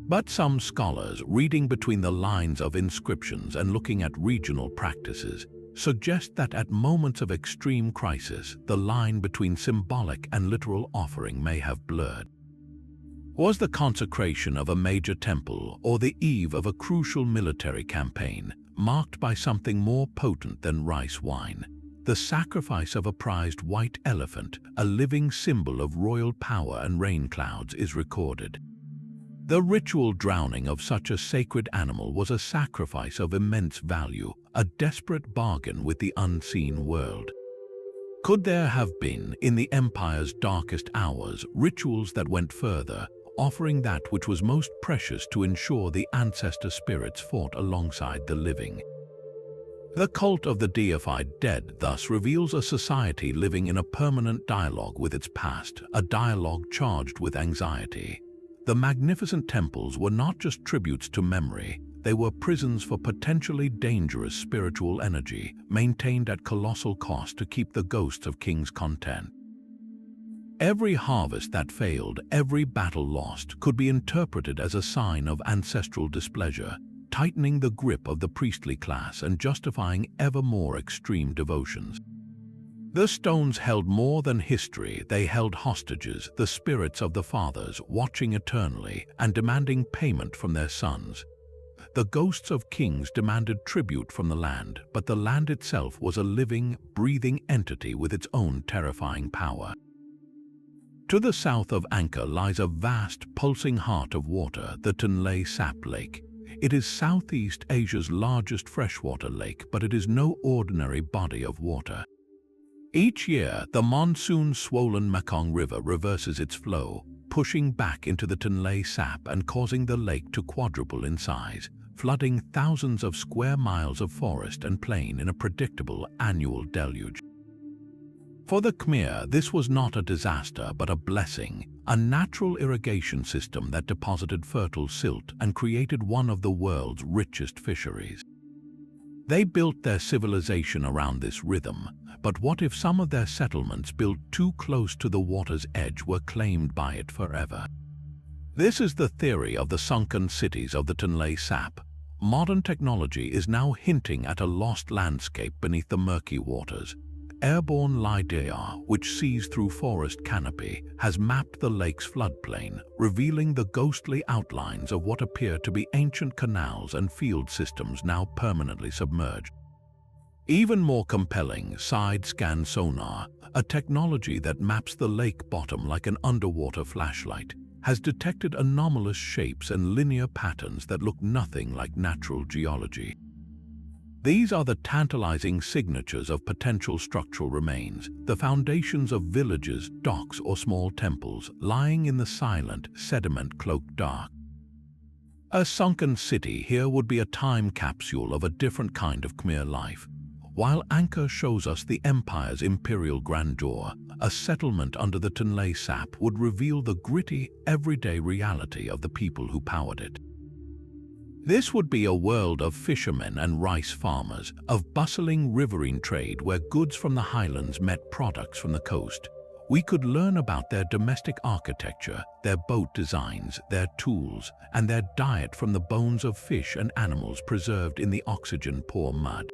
But some scholars, reading between the lines of inscriptions and looking at regional practices, suggest that at moments of extreme crisis, the line between symbolic and literal offering may have blurred. Was the consecration of a major temple or the eve of a crucial military campaign marked by something more potent than rice wine? The sacrifice of a prized white elephant, a living symbol of royal power and rain clouds, is recorded. The ritual drowning of such a sacred animal was a sacrifice of immense value, a desperate bargain with the unseen world. Could there have been, in the empire's darkest hours, rituals that went further, offering that which was most precious to ensure the ancestor spirits fought alongside the living? The cult of the deified dead thus reveals a society living in a permanent dialogue with its past, a dialogue charged with anxiety. The magnificent temples were not just tributes to memory, they were prisons for potentially dangerous spiritual energy, maintained at colossal cost to keep the ghosts of kings content. Every harvest that failed, every battle lost, could be interpreted as a sign of ancestral displeasure, tightening the grip of the priestly class and justifying ever more extreme devotions. The stones held more than history, they held hostages, the spirits of the fathers, watching eternally and demanding payment from their sons. The ghosts of kings demanded tribute from the land, but the land itself was a living, breathing entity with its own terrifying power. To the south of Angkor lies a vast, pulsing heart of water, the Tonle Sap Lake. It is Southeast Asia's largest freshwater lake, but it is no ordinary body of water. Each year, the monsoon-swollen Mekong River reverses its flow, pushing back into the Tonle Sap and causing the lake to quadruple in size, flooding thousands of square miles of forest and plain in a predictable annual deluge. For the Khmer, this was not a disaster but a blessing, a natural irrigation system that deposited fertile silt and created one of the world's richest fisheries. They built their civilization around this rhythm, but what if some of their settlements built too close to the water's edge were claimed by it forever? This is the theory of the sunken cities of the Tonle Sap. Modern technology is now hinting at a lost landscape beneath the murky waters. Airborne LiDAR, which sees through forest canopy, has mapped the lake's floodplain, revealing the ghostly outlines of what appear to be ancient canals and field systems now permanently submerged. Even more compelling, side-scan sonar, a technology that maps the lake bottom like an underwater flashlight, has detected anomalous shapes and linear patterns that look nothing like natural geology. These are the tantalizing signatures of potential structural remains, the foundations of villages, docks, or small temples, lying in the silent, sediment-cloaked dark. A sunken city here would be a time capsule of a different kind of Khmer life. While Angkor shows us the empire's imperial grandeur, a settlement under the Tonle Sap would reveal the gritty, everyday reality of the people who powered it. This would be a world of fishermen and rice farmers, of bustling riverine trade where goods from the highlands met products from the coast. We could learn about their domestic architecture, their boat designs, their tools, and their diet from the bones of fish and animals preserved in the oxygen-poor mud.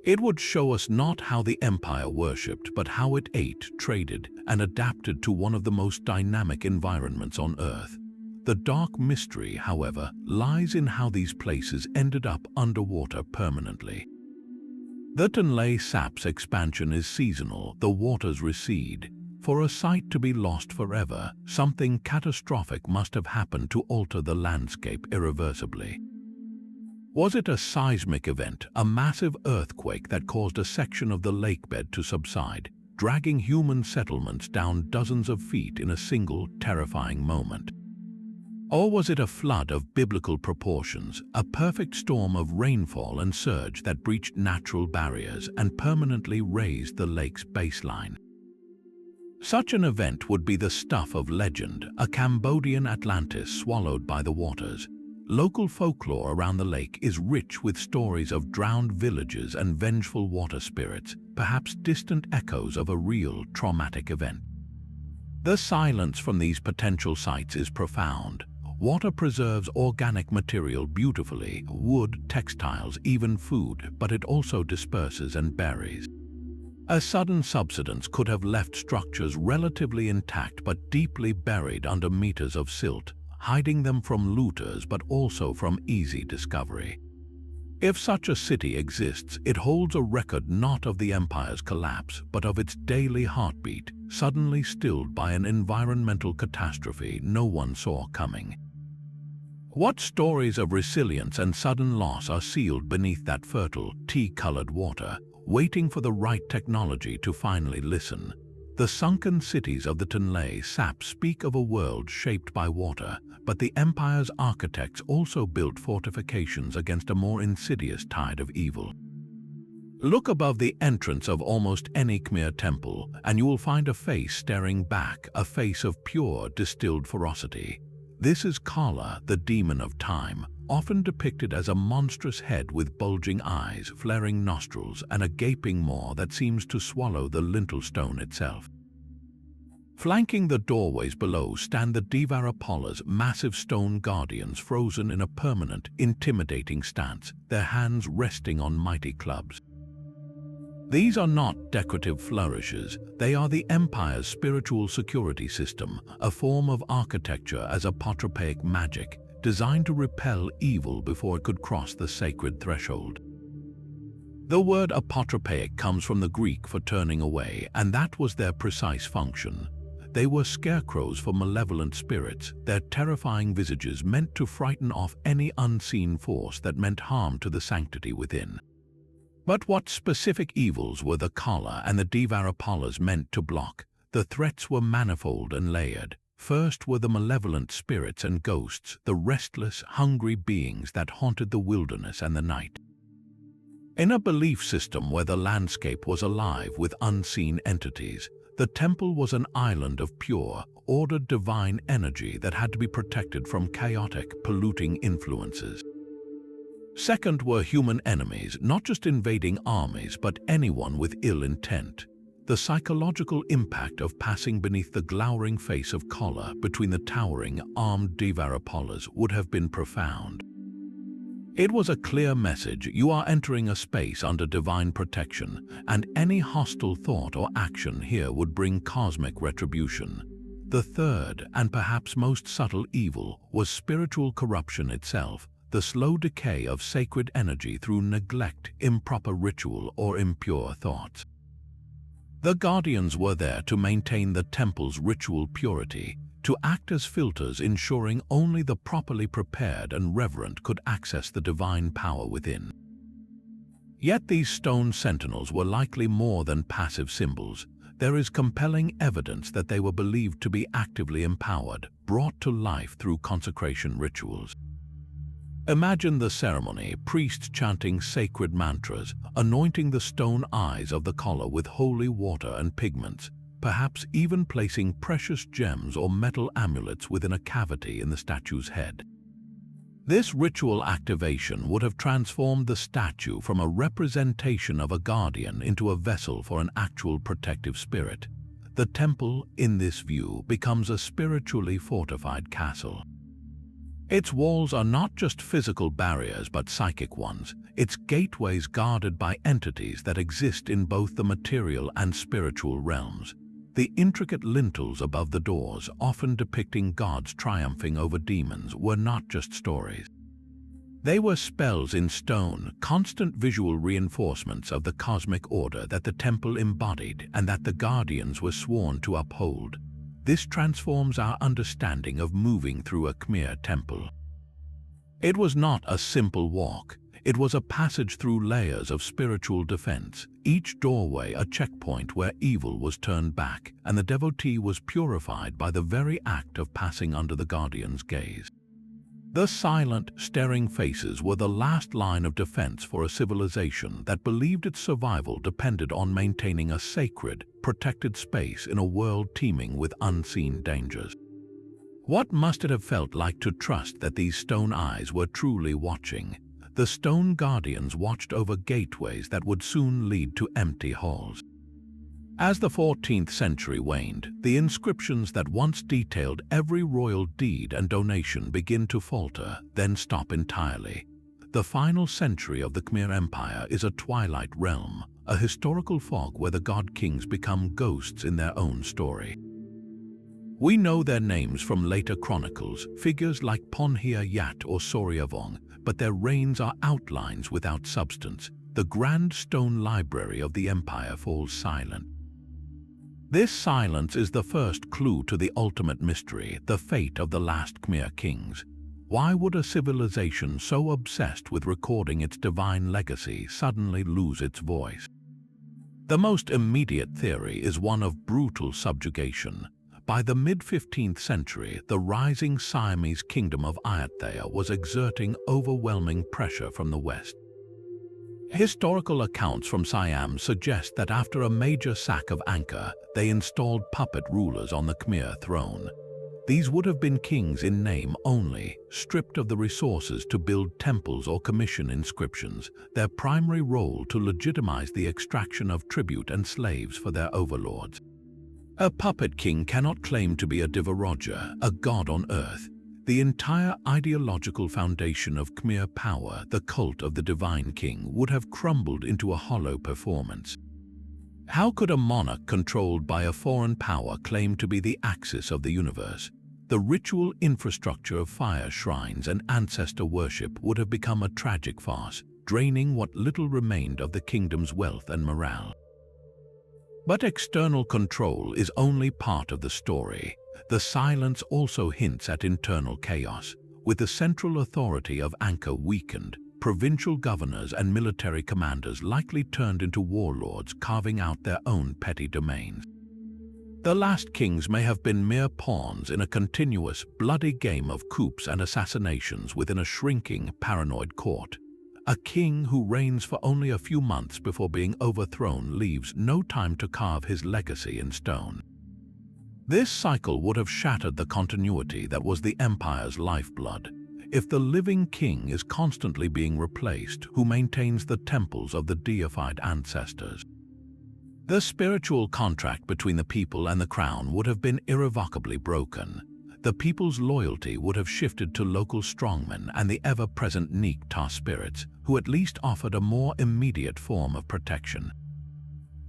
It would show us not how the empire worshipped, but how it ate, traded, and adapted to one of the most dynamic environments on Earth. The dark mystery, however, lies in how these places ended up underwater permanently. The Tonle Sap's expansion is seasonal, the waters recede. For a site to be lost forever, something catastrophic must have happened to alter the landscape irreversibly. Was it a seismic event, a massive earthquake that caused a section of the lakebed to subside, dragging human settlements down dozens of feet in a single, terrifying moment? Or was it a flood of biblical proportions, a perfect storm of rainfall and surge that breached natural barriers and permanently raised the lake's baseline? Such an event would be the stuff of legend, a Cambodian Atlantis swallowed by the waters. Local folklore around the lake is rich with stories of drowned villages and vengeful water spirits, perhaps distant echoes of a real traumatic event. The silence from these potential sites is profound. Water preserves organic material beautifully, wood, textiles, even food, but it also disperses and buries. A sudden subsidence could have left structures relatively intact but deeply buried under meters of silt, hiding them from looters but also from easy discovery. If such a city exists, it holds a record not of the empire's collapse, but of its daily heartbeat, suddenly stilled by an environmental catastrophe no one saw coming. What stories of resilience and sudden loss are sealed beneath that fertile, tea-colored water, waiting for the right technology to finally listen? The sunken cities of the Tonle Sap speak of a world shaped by water, but the empire's architects also built fortifications against a more insidious tide of evil. Look above the entrance of almost any Khmer temple, and you will find a face staring back, a face of pure, distilled ferocity. This is Kala, the demon of time, often depicted as a monstrous head with bulging eyes, flaring nostrils, and a gaping maw that seems to swallow the lintel stone itself. Flanking the doorways below stand the Devarapalas, massive stone guardians frozen in a permanent, intimidating stance, their hands resting on mighty clubs. These are not decorative flourishes, they are the empire's spiritual security system, a form of architecture as apotropaic magic, designed to repel evil before it could cross the sacred threshold. The word apotropaic comes from the Greek for turning away, and that was their precise function. They were scarecrows for malevolent spirits, their terrifying visages meant to frighten off any unseen force that meant harm to the sanctity within. But what specific evils were the Kala and the Devarapalas meant to block? The threats were manifold and layered. First were the malevolent spirits and ghosts, the restless, hungry beings that haunted the wilderness and the night. In a belief system where the landscape was alive with unseen entities, the temple was an island of pure, ordered divine energy that had to be protected from chaotic, polluting influences. Second were human enemies, not just invading armies, but anyone with ill intent. The psychological impact of passing beneath the glowering face of Kala between the towering, armed Devarapalas would have been profound. It was a clear message: you are entering a space under divine protection, and any hostile thought or action here would bring cosmic retribution. The third, and perhaps most subtle evil, was spiritual corruption itself, the slow decay of sacred energy through neglect, improper ritual, or impure thoughts. The guardians were there to maintain the temple's ritual purity, to act as filters ensuring only the properly prepared and reverent could access the divine power within. Yet these stone sentinels were likely more than passive symbols. There is compelling evidence that they were believed to be actively empowered, brought to life through consecration rituals. Imagine the ceremony, priests chanting sacred mantras, anointing the stone eyes of the Kala with holy water and pigments, perhaps even placing precious gems or metal amulets within a cavity in the statue's head. This ritual activation would have transformed the statue from a representation of a guardian into a vessel for an actual protective spirit. The temple, in this view, becomes a spiritually fortified castle. Its walls are not just physical barriers but psychic ones, its gateways guarded by entities that exist in both the material and spiritual realms. The intricate lintels above the doors, often depicting gods triumphing over demons, were not just stories. They were spells in stone, constant visual reinforcements of the cosmic order that the temple embodied and that the guardians were sworn to uphold. This transforms our understanding of moving through a Khmer temple. It was not a simple walk. It was a passage through layers of spiritual defense, each doorway a checkpoint where evil was turned back and the devotee was purified by the very act of passing under the guardian's gaze. The silent, staring faces were the last line of defense for a civilization that believed its survival depended on maintaining a sacred, protected space in a world teeming with unseen dangers. What must it have felt like to trust that these stone eyes were truly watching? The stone guardians watched over gateways that would soon lead to empty halls. As the 14th century waned, the inscriptions that once detailed every royal deed and donation begin to falter, then stop entirely. The final century of the Khmer Empire is a twilight realm, a historical fog where the god-kings become ghosts in their own story. We know their names from later chronicles, figures like Ponhia Yat or Soryavong, but their reigns are outlines without substance. The grand stone library of the empire falls silent. This silence is the first clue to the ultimate mystery, the fate of the last Khmer kings. Why would a civilization so obsessed with recording its divine legacy suddenly lose its voice? The most immediate theory is one of brutal subjugation. By the mid-15th century, the rising Siamese kingdom of Ayutthaya was exerting overwhelming pressure from the west. Historical accounts from Siam suggest that after a major sack of Angkor, they installed puppet rulers on the Khmer throne. These would have been kings in name only, stripped of the resources to build temples or commission inscriptions, their primary role to legitimize the extraction of tribute and slaves for their overlords. A puppet king cannot claim to be a Divaraja, a god on earth. The entire ideological foundation of Khmer power, the cult of the divine king, would have crumbled into a hollow performance. How could a monarch controlled by a foreign power claim to be the axis of the universe? The ritual infrastructure of fire shrines and ancestor worship would have become a tragic farce, draining what little remained of the kingdom's wealth and morale. But external control is only part of the story. The silence also hints at internal chaos. With the central authority of Angkor weakened, provincial governors and military commanders likely turned into warlords carving out their own petty domains. The last kings may have been mere pawns in a continuous, bloody game of coups and assassinations within a shrinking, paranoid court. A king who reigns for only a few months before being overthrown leaves no time to carve his legacy in stone. This cycle would have shattered the continuity that was the empire's lifeblood. If the living king is constantly being replaced, who maintains the temples of the deified ancestors? The spiritual contract between the people and the crown would have been irrevocably broken. The people's loyalty would have shifted to local strongmen and the ever-present Nikta spirits, who at least offered a more immediate form of protection.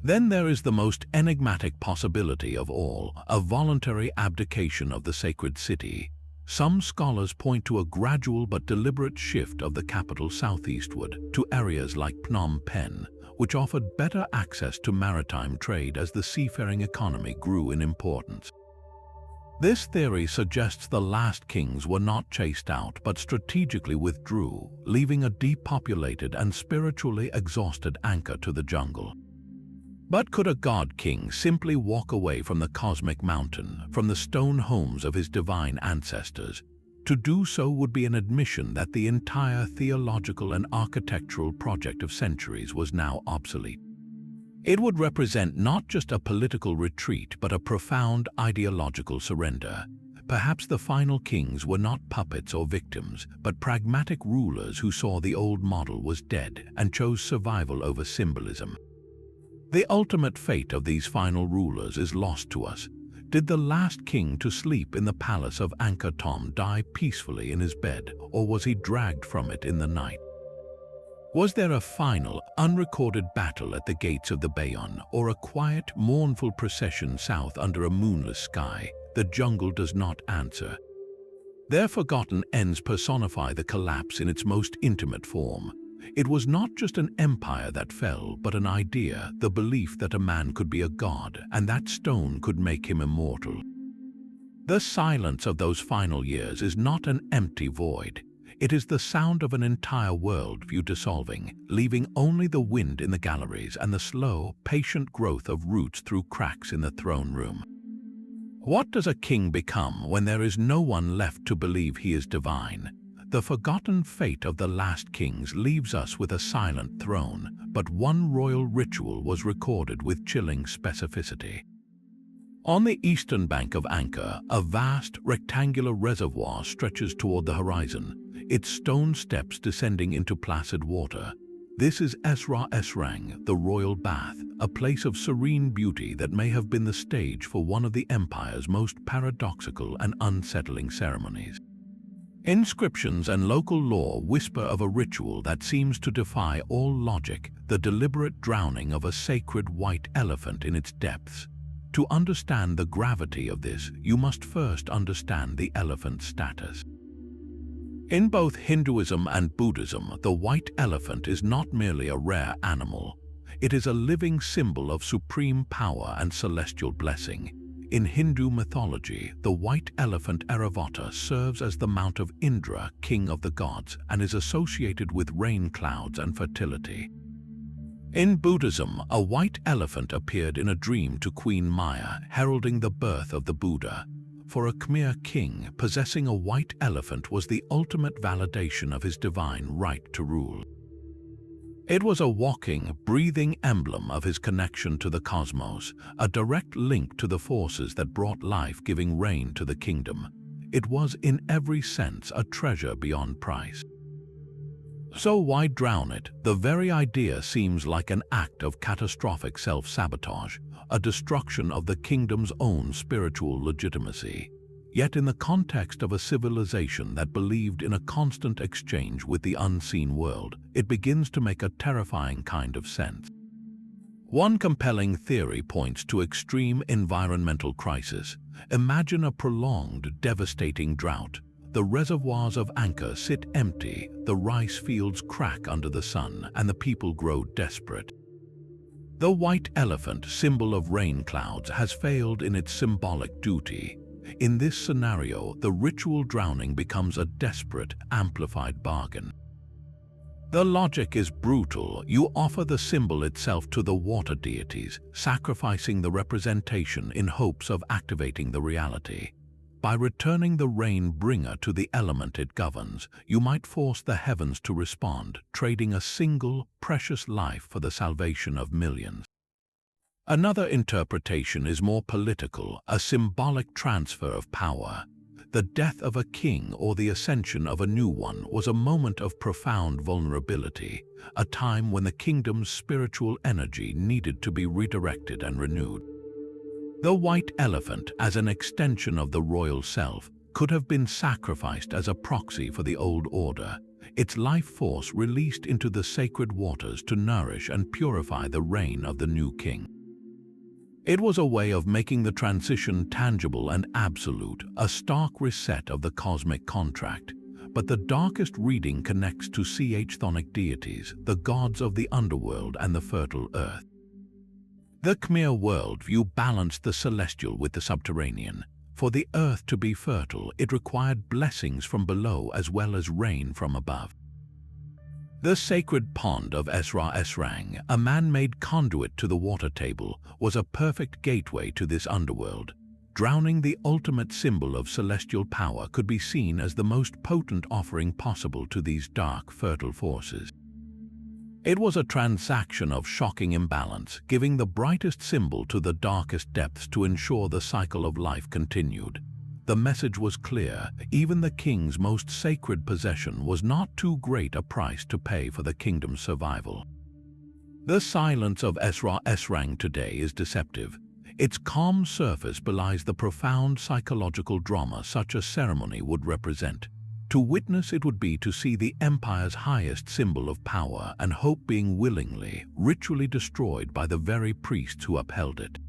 Then there is the most enigmatic possibility of all, a voluntary abdication of the sacred city. Some scholars point to a gradual but deliberate shift of the capital southeastward to areas like Phnom Penh, which offered better access to maritime trade as the seafaring economy grew in importance. This theory suggests the last kings were not chased out but strategically withdrew, leaving a depopulated and spiritually exhausted Angkor to the jungle. But could a god-king simply walk away from the cosmic mountain, from the stone homes of his divine ancestors? To do so would be an admission that the entire theological and architectural project of centuries was now obsolete. It would represent not just a political retreat but a profound ideological surrender. Perhaps the final kings were not puppets or victims, but pragmatic rulers who saw the old model was dead and chose survival over symbolism. The ultimate fate of these final rulers is lost to us. Did the last king to sleep in the palace of Angkor Thom die peacefully in his bed, or was he dragged from it in the night? Was there a final, unrecorded battle at the gates of the Bayon, or a quiet, mournful procession south under a moonless sky? The jungle does not answer. Their forgotten ends personify the collapse in its most intimate form. It was not just an empire that fell, but an idea, the belief that a man could be a god, and that stone could make him immortal. The silence of those final years is not an empty void. It is the sound of an entire worldview dissolving, leaving only the wind in the galleries and the slow, patient growth of roots through cracks in the throne room. What does a king become when there is no one left to believe he is divine? The forgotten fate of the last kings leaves us with a silent throne, but one royal ritual was recorded with chilling specificity. On the eastern bank of Angkor, a vast, rectangular reservoir stretches toward the horizon, its stone steps descending into placid water. This is Esra Esrang, the royal bath, a place of serene beauty that may have been the stage for one of the empire's most paradoxical and unsettling ceremonies. Inscriptions and local lore whisper of a ritual that seems to defy all logic, the deliberate drowning of a sacred white elephant in its depths. To understand the gravity of this, you must first understand the elephant's status. In both Hinduism and Buddhism, the white elephant is not merely a rare animal. It is a living symbol of supreme power and celestial blessing. In Hindu mythology, the white elephant Airavata serves as the mount of Indra, king of the gods, and is associated with rain clouds and fertility. In Buddhism, a white elephant appeared in a dream to Queen Maya, heralding the birth of the Buddha. For a Khmer king, possessing a white elephant was the ultimate validation of his divine right to rule. It was a walking, breathing emblem of his connection to the cosmos, a direct link to the forces that brought life-giving rain to the kingdom. It was, in every sense, a treasure beyond price. So why drown it? The very idea seems like an act of catastrophic self-sabotage, a destruction of the kingdom's own spiritual legitimacy. Yet in the context of a civilization that believed in a constant exchange with the unseen world, it begins to make a terrifying kind of sense. One compelling theory points to extreme environmental crisis. Imagine a prolonged, devastating drought. The reservoirs of Angkor sit empty, the rice fields crack under the sun, and the people grow desperate. The white elephant, symbol of rain clouds, has failed in its symbolic duty. In this scenario, the ritual drowning becomes a desperate, amplified bargain. The logic is brutal. You offer the symbol itself to the water deities, sacrificing the representation in hopes of activating the reality. By returning the rain bringer to the element it governs, you might force the heavens to respond, trading a single, precious life for the salvation of millions. Another interpretation is more political, a symbolic transfer of power. The death of a king or the ascension of a new one was a moment of profound vulnerability, a time when the kingdom's spiritual energy needed to be redirected and renewed. The white elephant, as an extension of the royal self, could have been sacrificed as a proxy for the old order, its life force released into the sacred waters to nourish and purify the reign of the new king. It was a way of making the transition tangible and absolute, a stark reset of the cosmic contract. But the darkest reading connects to chthonic deities, the gods of the underworld and the fertile earth. The Khmer worldview balanced the celestial with the subterranean. For the earth to be fertile, it required blessings from below as well as rain from above. The sacred pond of Esra Esrang, a man-made conduit to the water table, was a perfect gateway to this underworld. Drowning, the ultimate symbol of celestial power, could be seen as the most potent offering possible to these dark, fertile forces. It was a transaction of shocking imbalance, giving the brightest symbol to the darkest depths to ensure the cycle of life continued. The message was clear: even the king's most sacred possession was not too great a price to pay for the kingdom's survival. The silence of Esra Esrang today is deceptive. Its calm surface belies the profound psychological drama such a ceremony would represent. To witness it would be to see the empire's highest symbol of power and hope being willingly, ritually destroyed by the very priests who upheld it.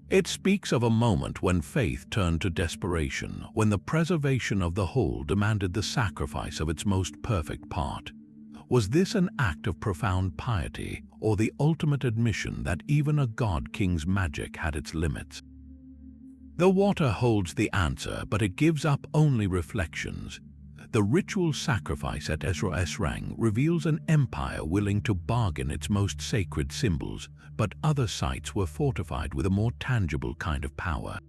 It speaks of a moment when faith turned to desperation, when the preservation of the whole demanded the sacrifice of its most perfect part. Was this an act of profound piety, or the ultimate admission that even a god-king's magic had its limits? The water holds the answer, but it gives up only reflections. The ritual sacrifice at Esra Esrang reveals an empire willing to bargain its most sacred symbols, but other sites were fortified with a more tangible kind of power.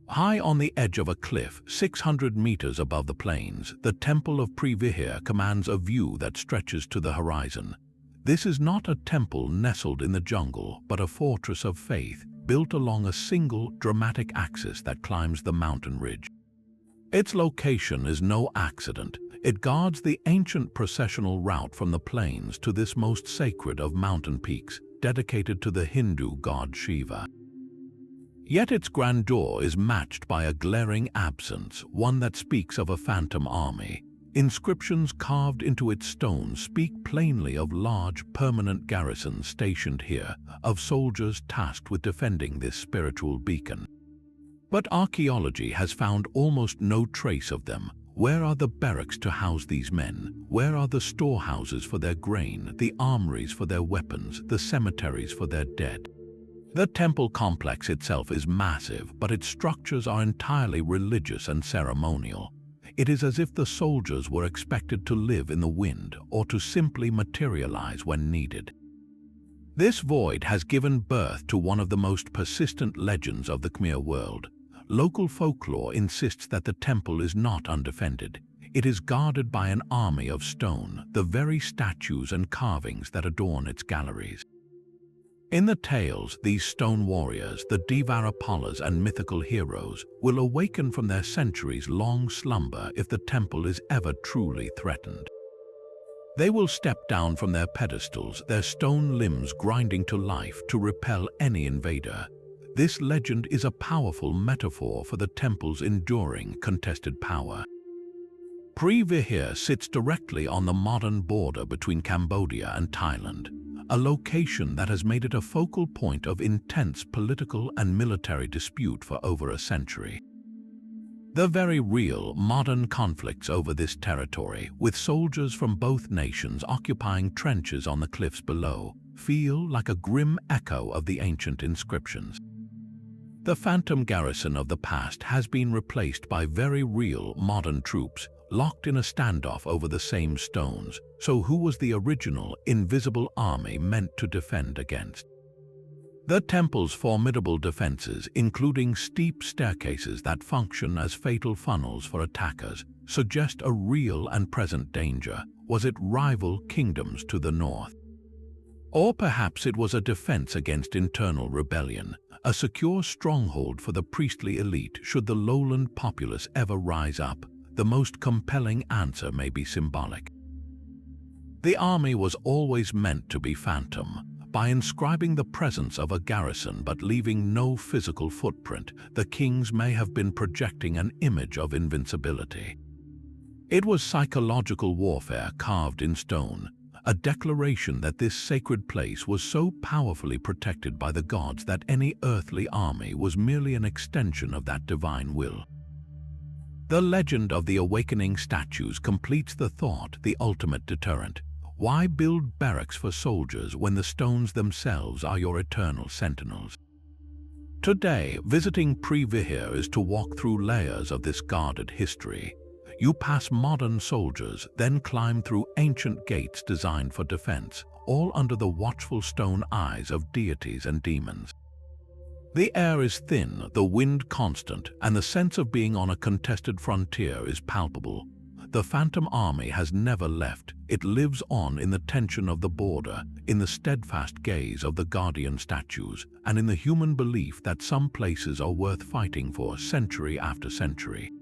High on the edge of a cliff, 600 meters above the plains, the temple of Preah commands a view that stretches to the horizon. This is not a temple nestled in the jungle, but a fortress of faith, built along a single, dramatic axis that climbs the mountain ridge. Its location is no accident. It guards the ancient processional route from the plains to this most sacred of mountain peaks, dedicated to the Hindu god Shiva. Yet its grandeur is matched by a glaring absence, one that speaks of a phantom army. Inscriptions carved into its stone speak plainly of large, permanent garrisons stationed here, of soldiers tasked with defending this spiritual beacon. But archaeology has found almost no trace of them. Where are the barracks to house these men? Where are the storehouses for their grain, the armories for their weapons, the cemeteries for their dead? The temple complex itself is massive, but its structures are entirely religious and ceremonial. It is as if the soldiers were expected to live in the wind or to simply materialize when needed. This void has given birth to one of the most persistent legends of the Khmer world. Local folklore insists that the temple is not undefended. it is guarded by an army of stone, the very statues and carvings that adorn its galleries. In the tales, these stone warriors, the Devarapalas and mythical heroes, will awaken from their centuries-long slumber if the temple is ever truly threatened. They will step down from their pedestals, their stone limbs grinding to life to repel any invader. This legend is a powerful metaphor for the temple's enduring, contested power. Preah Vihear sits directly on the modern border between Cambodia and Thailand, a location that has made it a focal point of intense political and military dispute for over a century. The very real, modern conflicts over this territory, with soldiers from both nations occupying trenches on the cliffs below, feel like a grim echo of the ancient inscriptions. The phantom garrison of the past has been replaced by very real, modern troops, locked in a standoff over the same stones. So who was the original, invisible army meant to defend against? The temple's formidable defenses, including steep staircases that function as fatal funnels for attackers, suggest a real and present danger. Was it rival kingdoms to the north? Or perhaps it was a defense against internal rebellion, a secure stronghold for the priestly elite should the lowland populace ever rise up? The most compelling answer may be symbolic. The army was always meant to be phantom. By inscribing the presence of a garrison but leaving no physical footprint, the kings may have been projecting an image of invincibility. It was psychological warfare carved in stone, a declaration that this sacred place was so powerfully protected by the gods that any earthly army was merely an extension of that divine will. The legend of the awakening statues completes the thought, the ultimate deterrent. Why build barracks for soldiers when the stones themselves are your eternal sentinels? Today, visiting Preah Vihear is to walk through layers of this guarded history. You pass modern soldiers, then climb through ancient gates designed for defense, all under the watchful stone eyes of deities and demons. The air is thin, the wind constant, and the sense of being on a contested frontier is palpable. The phantom army has never left. It lives on in the tension of the border, in the steadfast gaze of the guardian statues, and in the human belief that some places are worth fighting for century after century.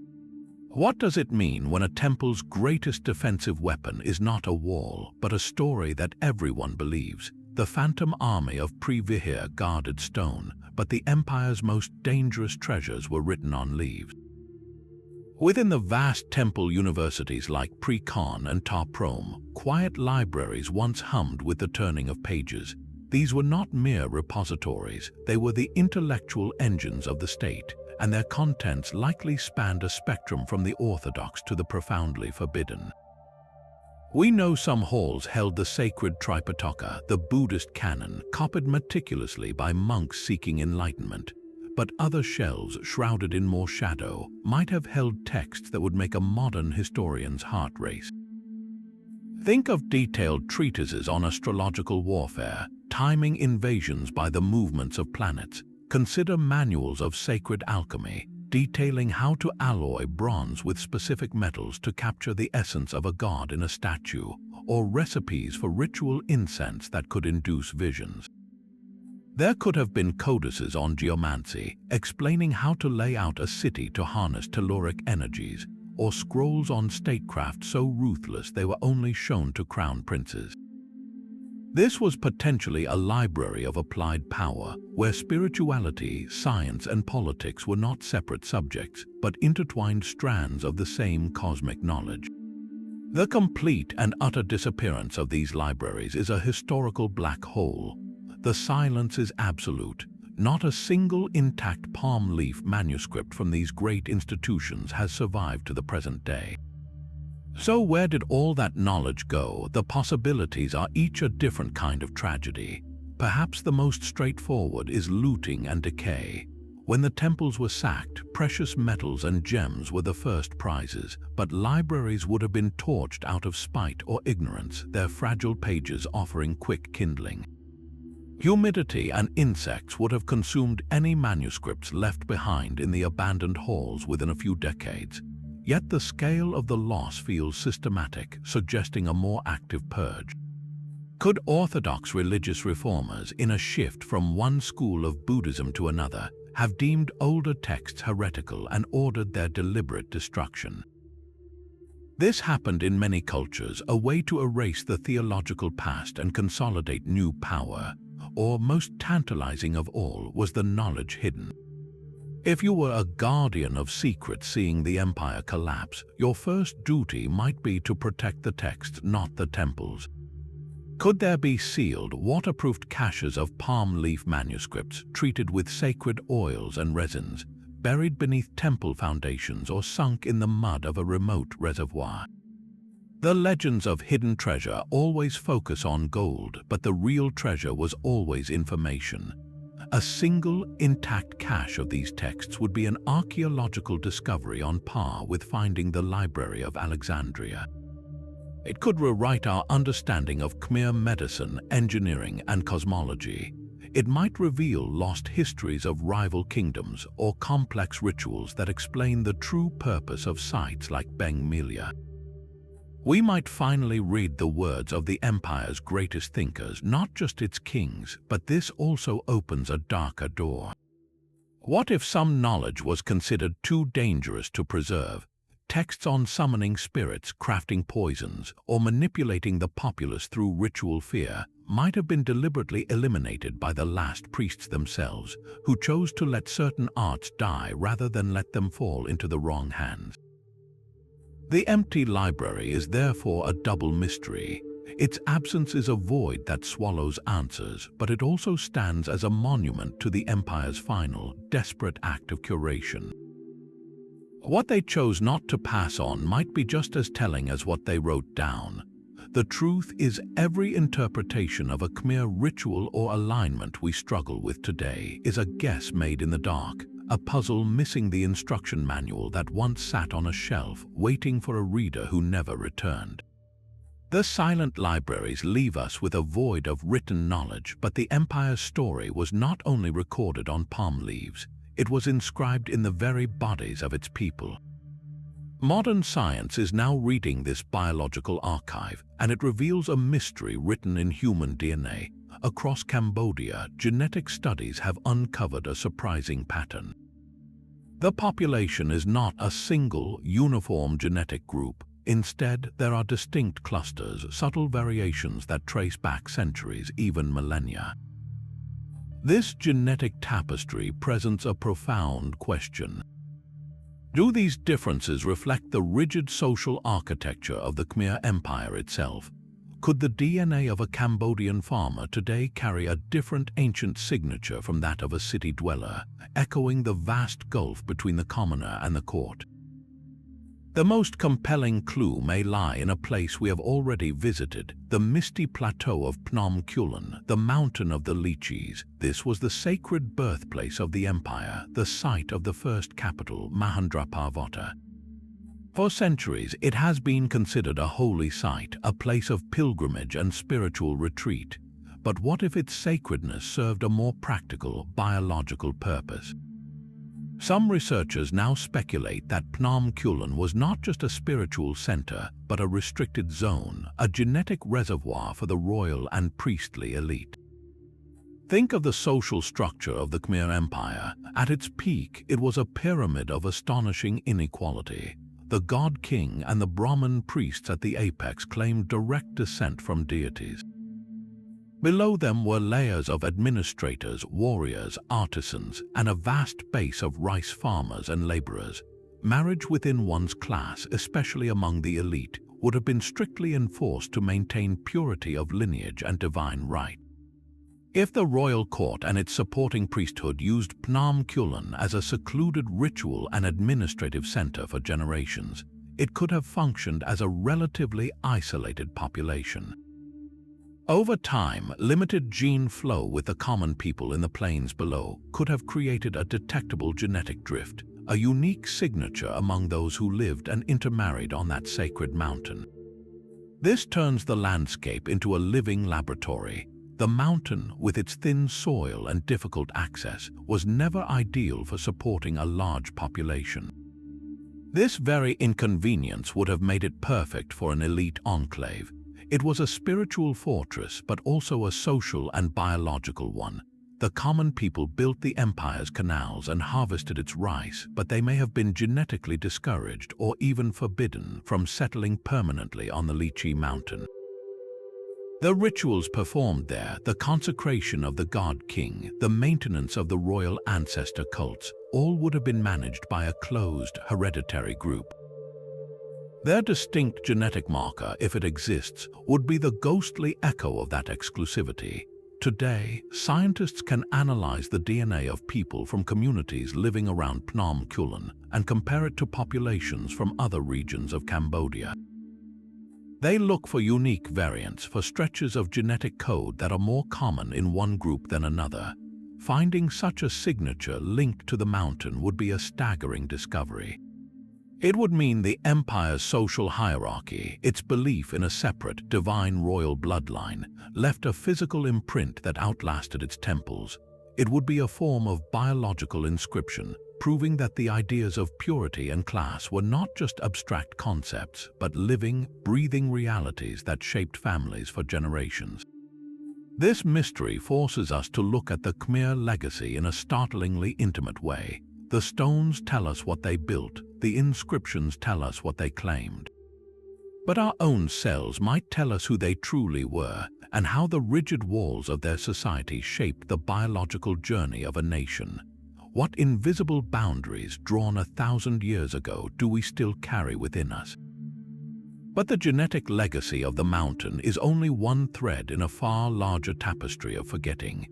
What does it mean when a temple's greatest defensive weapon is not a wall, but a story that everyone believes? The phantom army of Preah Vihear guarded stone, but the empire's most dangerous treasures were written on leaves. Within the vast temple universities like Preah Khan and Ta Prohm, quiet libraries once hummed with the turning of pages. These were not mere repositories, they were the intellectual engines of the state, and their contents likely spanned a spectrum from the orthodox to the profoundly forbidden. We know some halls held the sacred Tripitaka, the Buddhist canon, copied meticulously by monks seeking enlightenment. But other shelves, shrouded in more shadow, might have held texts that would make a modern historian's heart race. Think of detailed treatises on astrological warfare, timing invasions by the movements of planets. Consider manuals of sacred alchemy, detailing how to alloy bronze with specific metals to capture the essence of a god in a statue, or recipes for ritual incense that could induce visions. There could have been codices on geomancy, explaining how to lay out a city to harness telluric energies, or scrolls on statecraft so ruthless they were only shown to crown princes. This was potentially a library of applied power, where spirituality, science, and politics were not separate subjects, but intertwined strands of the same cosmic knowledge. The complete and utter disappearance of these libraries is a historical black hole. The silence is absolute. Not a single intact palm leaf manuscript from these great institutions has survived to the present day. So where did all that knowledge go? The possibilities are each a different kind of tragedy. Perhaps the most straightforward is looting and decay. When the temples were sacked, precious metals and gems were the first prizes, but libraries would have been torched out of spite or ignorance, their fragile pages offering quick kindling. Humidity and insects would have consumed any manuscripts left behind in the abandoned halls within a few decades. yet the scale of the loss feels systematic, suggesting a more active purge. Could orthodox religious reformers, in a shift from one school of Buddhism to another, have deemed older texts heretical and ordered their deliberate destruction? This happened in many cultures, a way to erase the theological past and consolidate new power, or most tantalizing of all was the knowledge hidden. If you were a guardian of secrets seeing the empire collapse, your first duty might be to protect the texts, not the temples. Could there be sealed, waterproofed caches of palm leaf manuscripts treated with sacred oils and resins, buried beneath temple foundations or sunk in the mud of a remote reservoir? The legends of hidden treasure always focus on gold, but the real treasure was always information. A single, intact cache of these texts would be an archaeological discovery on par with finding the Library of Alexandria. It could rewrite our understanding of Khmer medicine, engineering, and cosmology. It might reveal lost histories of rival kingdoms or complex rituals that explain the true purpose of sites like Beng Melia. We might finally read the words of the empire's greatest thinkers, not just its kings, but this also opens a darker door. What if some knowledge was considered too dangerous to preserve? Texts on summoning spirits, crafting poisons, or manipulating the populace through ritual fear might have been deliberately eliminated by the last priests themselves, who chose to let certain arts die rather than let them fall into the wrong hands. The empty library is therefore a double mystery. Its absence is a void that swallows answers, but it also stands as a monument to the empire's final, desperate act of curation. What they chose not to pass on might be just as telling as what they wrote down. The truth is, every interpretation of a Khmer ritual or alignment we struggle with today is a guess made in the dark, a puzzle missing the instruction manual that once sat on a shelf waiting for a reader who never returned. The silent libraries leave us with a void of written knowledge, but the empire's story was not only recorded on palm leaves, it was inscribed in the very bodies of its people. Modern science is now reading this biological archive, and it reveals a mystery written in human DNA. Across Cambodia, genetic studies have uncovered a surprising pattern. The population is not a single, uniform genetic group. Instead, there are distinct clusters, subtle variations that trace back centuries, even millennia. This genetic tapestry presents a profound question. Do these differences reflect the rigid social architecture of the Khmer Empire itself? Could the DNA of a Cambodian farmer today carry a different ancient signature from that of a city dweller, echoing the vast gulf between the commoner and the court? The most compelling clue may lie in a place we have already visited, the misty plateau of Phnom Kulen, the mountain of the lychees. This was the sacred birthplace of the empire, the site of the first capital, Mahendraparvata. For centuries, it has been considered a holy site, a place of pilgrimage and spiritual retreat. But what if its sacredness served a more practical, biological purpose? Some researchers now speculate that Phnom Kulen was not just a spiritual center, but a restricted zone, a genetic reservoir for the royal and priestly elite. Think of the social structure of the Khmer Empire. At its peak, it was a pyramid of astonishing inequality. The god-king and the Brahmin priests at the apex claimed direct descent from deities. Below them were layers of administrators, warriors, artisans, and a vast base of rice farmers and laborers. Marriage within one's class, especially among the elite, would have been strictly enforced to maintain purity of lineage and divine right. If the royal court and its supporting priesthood used Phnom Kulen as a secluded ritual and administrative center for generations, it could have functioned as a relatively isolated population. Over time, limited gene flow with the common people in the plains below could have created a detectable genetic drift, a unique signature among those who lived and intermarried on that sacred mountain. This turns the landscape into a living laboratory. The mountain, with its thin soil and difficult access, was never ideal for supporting a large population. This very inconvenience would have made it perfect for an elite enclave. It was a spiritual fortress, but also a social and biological one. The common people built the empire's canals and harvested its rice, but they may have been genetically discouraged or even forbidden from settling permanently on the Lichi mountain. The rituals performed there, the consecration of the god-king, the maintenance of the royal ancestor cults, all would have been managed by a closed, hereditary group. Their distinct genetic marker, if it exists, would be the ghostly echo of that exclusivity. Today, scientists can analyze the DNA of people from communities living around Phnom Kulen and compare it to populations from other regions of Cambodia. They look for unique variants, for stretches of genetic code that are more common in one group than another. Finding such a signature linked to the mountain would be a staggering discovery. It would mean the empire's social hierarchy, its belief in a separate, divine royal bloodline, left a physical imprint that outlasted its temples. It would be a form of biological inscription, proving that the ideas of purity and class were not just abstract concepts, but living, breathing realities that shaped families for generations. This mystery forces us to look at the Khmer legacy in a startlingly intimate way. The stones tell us what they built, the inscriptions tell us what they claimed. But our own cells might tell us who they truly were and how the rigid walls of their society shaped the biological journey of a nation. What invisible boundaries drawn 1,000 years ago do we still carry within us? But the genetic legacy of the mountain is only one thread in a far larger tapestry of forgetting.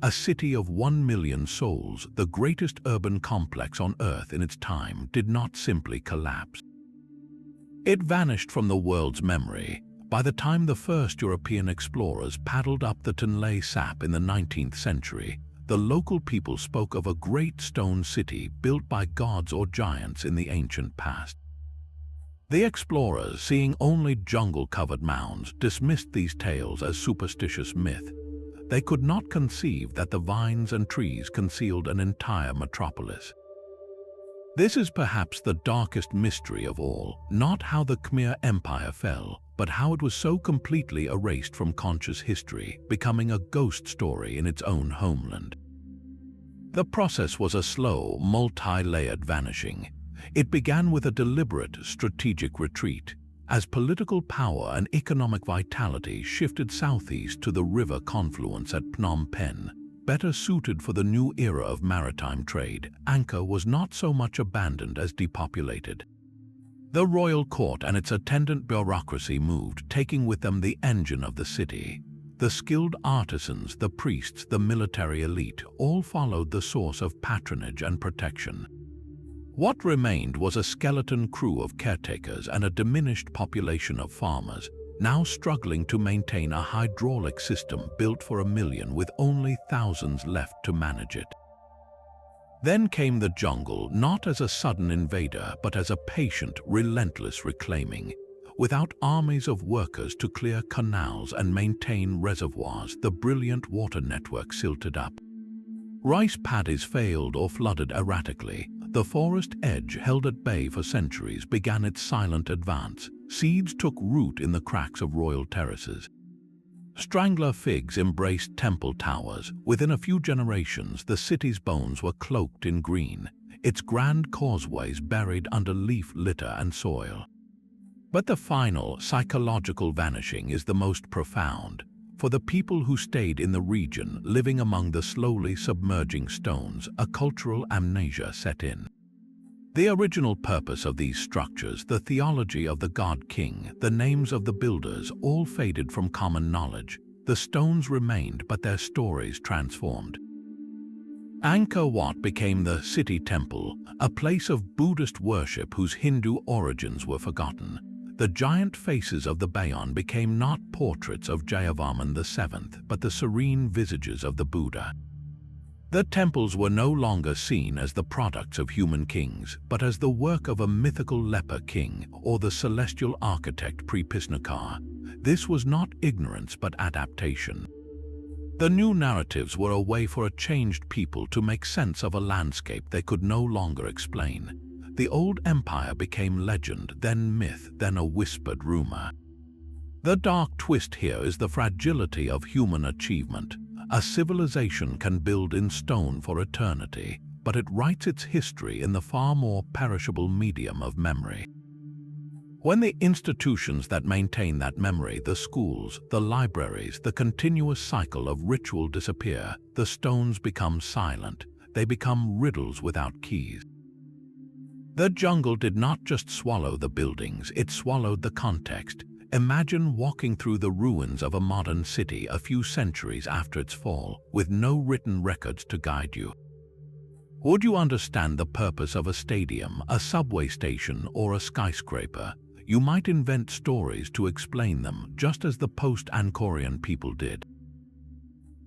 A city of 1 million souls, the greatest urban complex on Earth in its time, did not simply collapse. It vanished from the world's memory. By the time the first European explorers paddled up the Tonle Sap in the 19th century, the local people spoke of a great stone city built by gods or giants in the ancient past. The explorers, seeing only jungle-covered mounds, dismissed these tales as superstitious myth. They could not conceive that the vines and trees concealed an entire metropolis. This is perhaps the darkest mystery of all, not how the Khmer Empire fell, but how it was so completely erased from conscious history, becoming a ghost story in its own homeland. The process was a slow, multi-layered vanishing. It began with a deliberate, strategic retreat, as political power and economic vitality shifted southeast to the river confluence at Phnom Penh. Better suited for the new era of maritime trade, Angkor was not so much abandoned as depopulated. The royal court and its attendant bureaucracy moved, taking with them the engine of the city. The skilled artisans, the priests, the military elite, all followed the source of patronage and protection. What remained was a skeleton crew of caretakers and a diminished population of farmers, now struggling to maintain a hydraulic system built for 1 million with only thousands left to manage it. Then came the jungle, not as a sudden invader, but as a patient, relentless reclaiming. Without armies of workers to clear canals and maintain reservoirs, the brilliant water network silted up. Rice paddies failed or flooded erratically. The forest edge, held at bay for centuries, began its silent advance. Seeds took root in the cracks of royal terraces. Strangler figs embraced temple towers. Within a few generations, the city's bones were cloaked in green, its grand causeways buried under leaf litter and soil. But the final, psychological vanishing is the most profound. For the people who stayed in the region, living among the slowly submerging stones, a cultural amnesia set in. The original purpose of these structures, the theology of the god-king, the names of the builders, all faded from common knowledge. The stones remained, but their stories transformed. Angkor Wat became the city temple, a place of Buddhist worship whose Hindu origins were forgotten. The giant faces of the Bayon became not portraits of Jayavarman VII, but the serene visages of the Buddha. The temples were no longer seen as the products of human kings, but as the work of a mythical leper king or the celestial architect Preah. This was not ignorance but adaptation. The new narratives were a way for a changed people to make sense of a landscape they could no longer explain. the old empire became legend, then myth, then a whispered rumor. The dark twist here is the fragility of human achievement. A civilization can build in stone for eternity, but it writes its history in the far more perishable medium of memory. When the institutions that maintain that memory, the schools, the libraries, the continuous cycle of ritual disappear, the stones become silent. They become riddles without keys. The jungle did not just swallow the buildings, it swallowed the context. Imagine walking through the ruins of a modern city a few centuries after its fall, with no written records to guide you. Would you understand the purpose of a stadium, a subway station, or a skyscraper? You might invent stories to explain them, just as the post-Angkorian people did.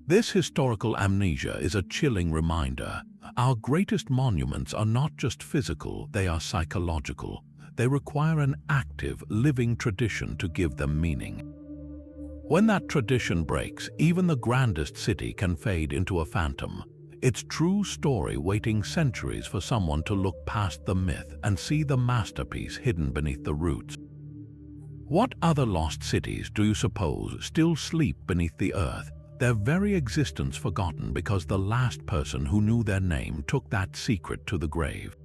This historical amnesia is a chilling reminder. Our greatest monuments are not just physical, they are psychological. They require an active, living tradition to give them meaning. When that tradition breaks, even the grandest city can fade into a phantom. Its true story waiting centuries for someone to look past the myth and see the masterpiece hidden beneath the roots. What other lost cities do you suppose still sleep beneath the earth, their very existence forgotten because the last person who knew their name took that secret to the grave?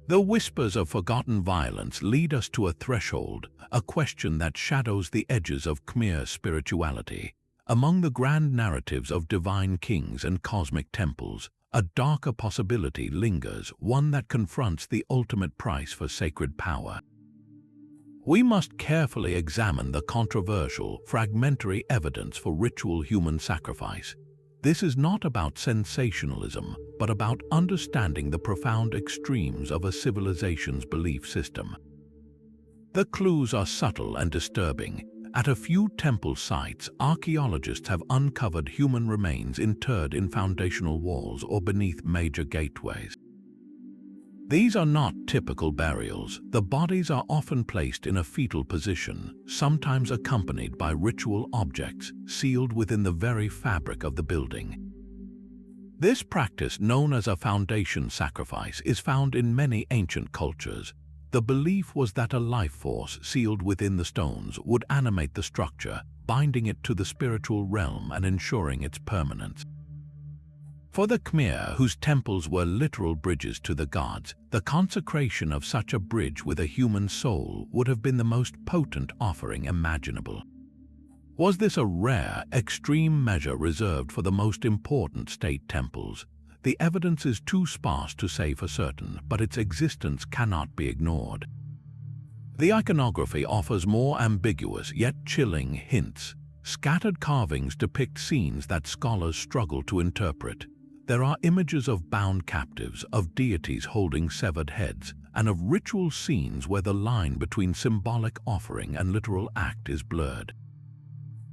The whispers of forgotten violence lead us to a threshold, a question that shadows the edges of Khmer spirituality. Among the grand narratives of divine kings and cosmic temples, a darker possibility lingers, one that confronts the ultimate price for sacred power. We must carefully examine the controversial, fragmentary evidence for ritual human sacrifice. This is not about sensationalism, but about understanding the profound extremes of a civilization's belief system. The clues are subtle and disturbing. At a few temple sites, archaeologists have uncovered human remains interred in foundational walls or beneath major gateways. These are not typical burials. The bodies are often placed in a fetal position, sometimes accompanied by ritual objects sealed within the very fabric of the building. This practice, known as a foundation sacrifice, is found in many ancient cultures. The belief was that a life force sealed within the stones would animate the structure, binding it to the spiritual realm and ensuring its permanence. For the Khmer, whose temples were literal bridges to the gods, the consecration of such a bridge with a human soul would have been the most potent offering imaginable. Was this a rare, extreme measure reserved for the most important state temples? The evidence is too sparse to say for certain, but its existence cannot be ignored. The iconography offers more ambiguous yet chilling hints. Scattered carvings depict scenes that scholars struggle to interpret. There are images of bound captives, of deities holding severed heads, and of ritual scenes where the line between symbolic offering and literal act is blurred.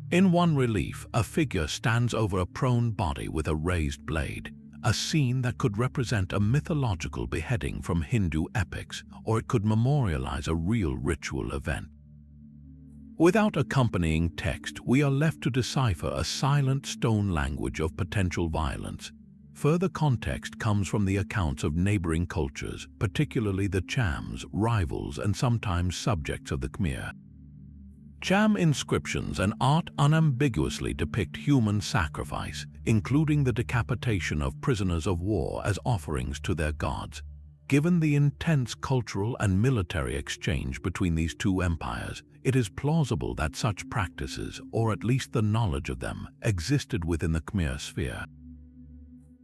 In one relief, a figure stands over a prone body with a raised blade, a scene that could represent a mythological beheading from Hindu epics, or it could memorialize a real ritual event. Without accompanying text, we are left to decipher a silent stone language of potential violence. Further context comes from the accounts of neighboring cultures, particularly the Chams, rivals and sometimes subjects of the Khmer. Cham inscriptions and art unambiguously depict human sacrifice, including the decapitation of prisoners of war as offerings to their gods. Given the intense cultural and military exchange between these two empires, it is plausible that such practices, or at least the knowledge of them, existed within the Khmer sphere.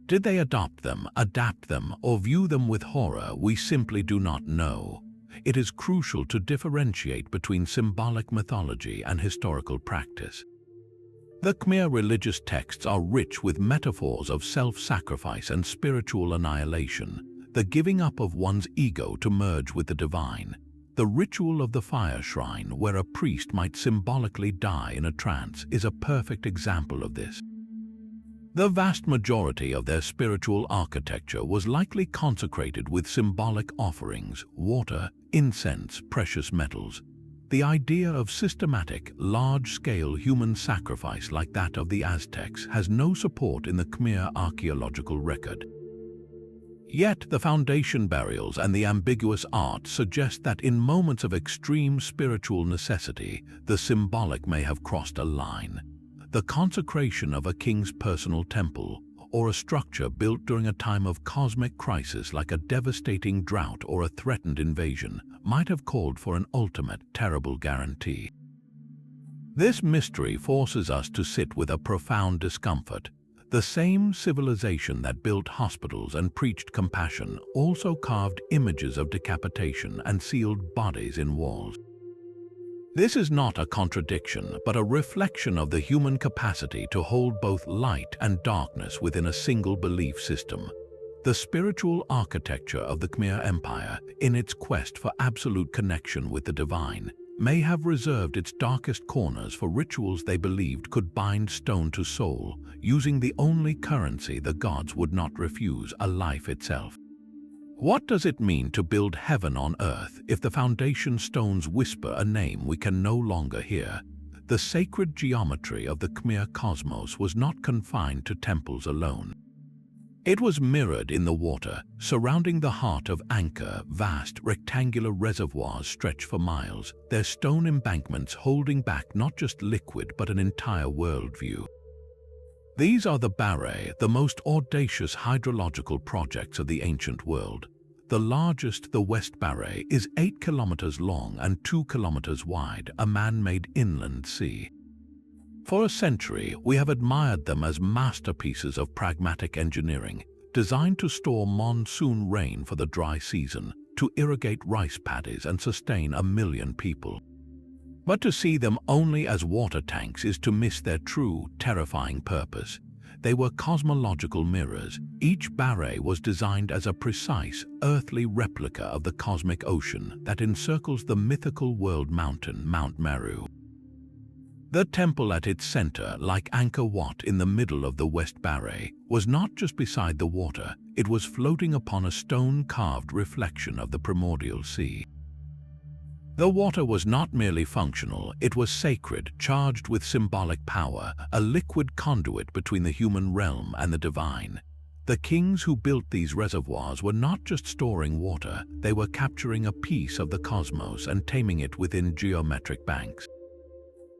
Did they adopt them, adapt them, or view them with horror? We simply do not know. It is crucial to differentiate between symbolic mythology and historical practice. The Khmer religious texts are rich with metaphors of self-sacrifice and spiritual annihilation, the giving up of one's ego to merge with the divine. The ritual of the fire shrine, where a priest might symbolically die in a trance, is a perfect example of this. The vast majority of their spiritual architecture was likely consecrated with symbolic offerings, water, incense, precious metals. The idea of systematic, large-scale human sacrifice like that of the Aztecs has no support in the Khmer archaeological record. Yet the foundation burials and the ambiguous art suggest that in moments of extreme spiritual necessity, the symbolic may have crossed a line. The consecration of a king's personal temple, or a structure built during a time of cosmic crisis like a devastating drought or a threatened invasion, might have called for an ultimate, terrible guarantee. This mystery forces us to sit with a profound discomfort. The same civilization that built hospitals and preached compassion also carved images of decapitation and sealed bodies in walls. This is not a contradiction, but a reflection of the human capacity to hold both light and darkness within a single belief system. The spiritual architecture of the Khmer Empire, in its quest for absolute connection with the divine, may have reserved its darkest corners for rituals they believed could bind stone to soul, using the only currency the gods would not refuse, a life itself. What does it mean to build heaven on earth if the foundation stones whisper a name we can no longer hear? The sacred geometry of the Khmer cosmos was not confined to temples alone. It was mirrored in the water, surrounding the heart of Angkor. Vast rectangular reservoirs stretch for miles, their stone embankments holding back not just liquid but an entire worldview. These are the Banteay, the most audacious hydrological projects of the ancient world. The largest, the West Banteay, is 8 kilometers long and 2 kilometers wide, a man-made inland sea. For a century, we have admired them as masterpieces of pragmatic engineering, designed to store monsoon rain for the dry season, to irrigate rice paddies and sustain 1 million people. But to see them only as water tanks is to miss their true, terrifying purpose. They were cosmological mirrors. Each Banteay was designed as a precise, earthly replica of the cosmic ocean that encircles the mythical world mountain, Mount Meru. The temple at its center, like Angkor Wat in the middle of the West Banteay, was not just beside the water, it was floating upon a stone-carved reflection of the primordial sea. The water was not merely functional, it was sacred, charged with symbolic power, a liquid conduit between the human realm and the divine. The kings who built these reservoirs were not just storing water, they were capturing a piece of the cosmos and taming it within geometric banks.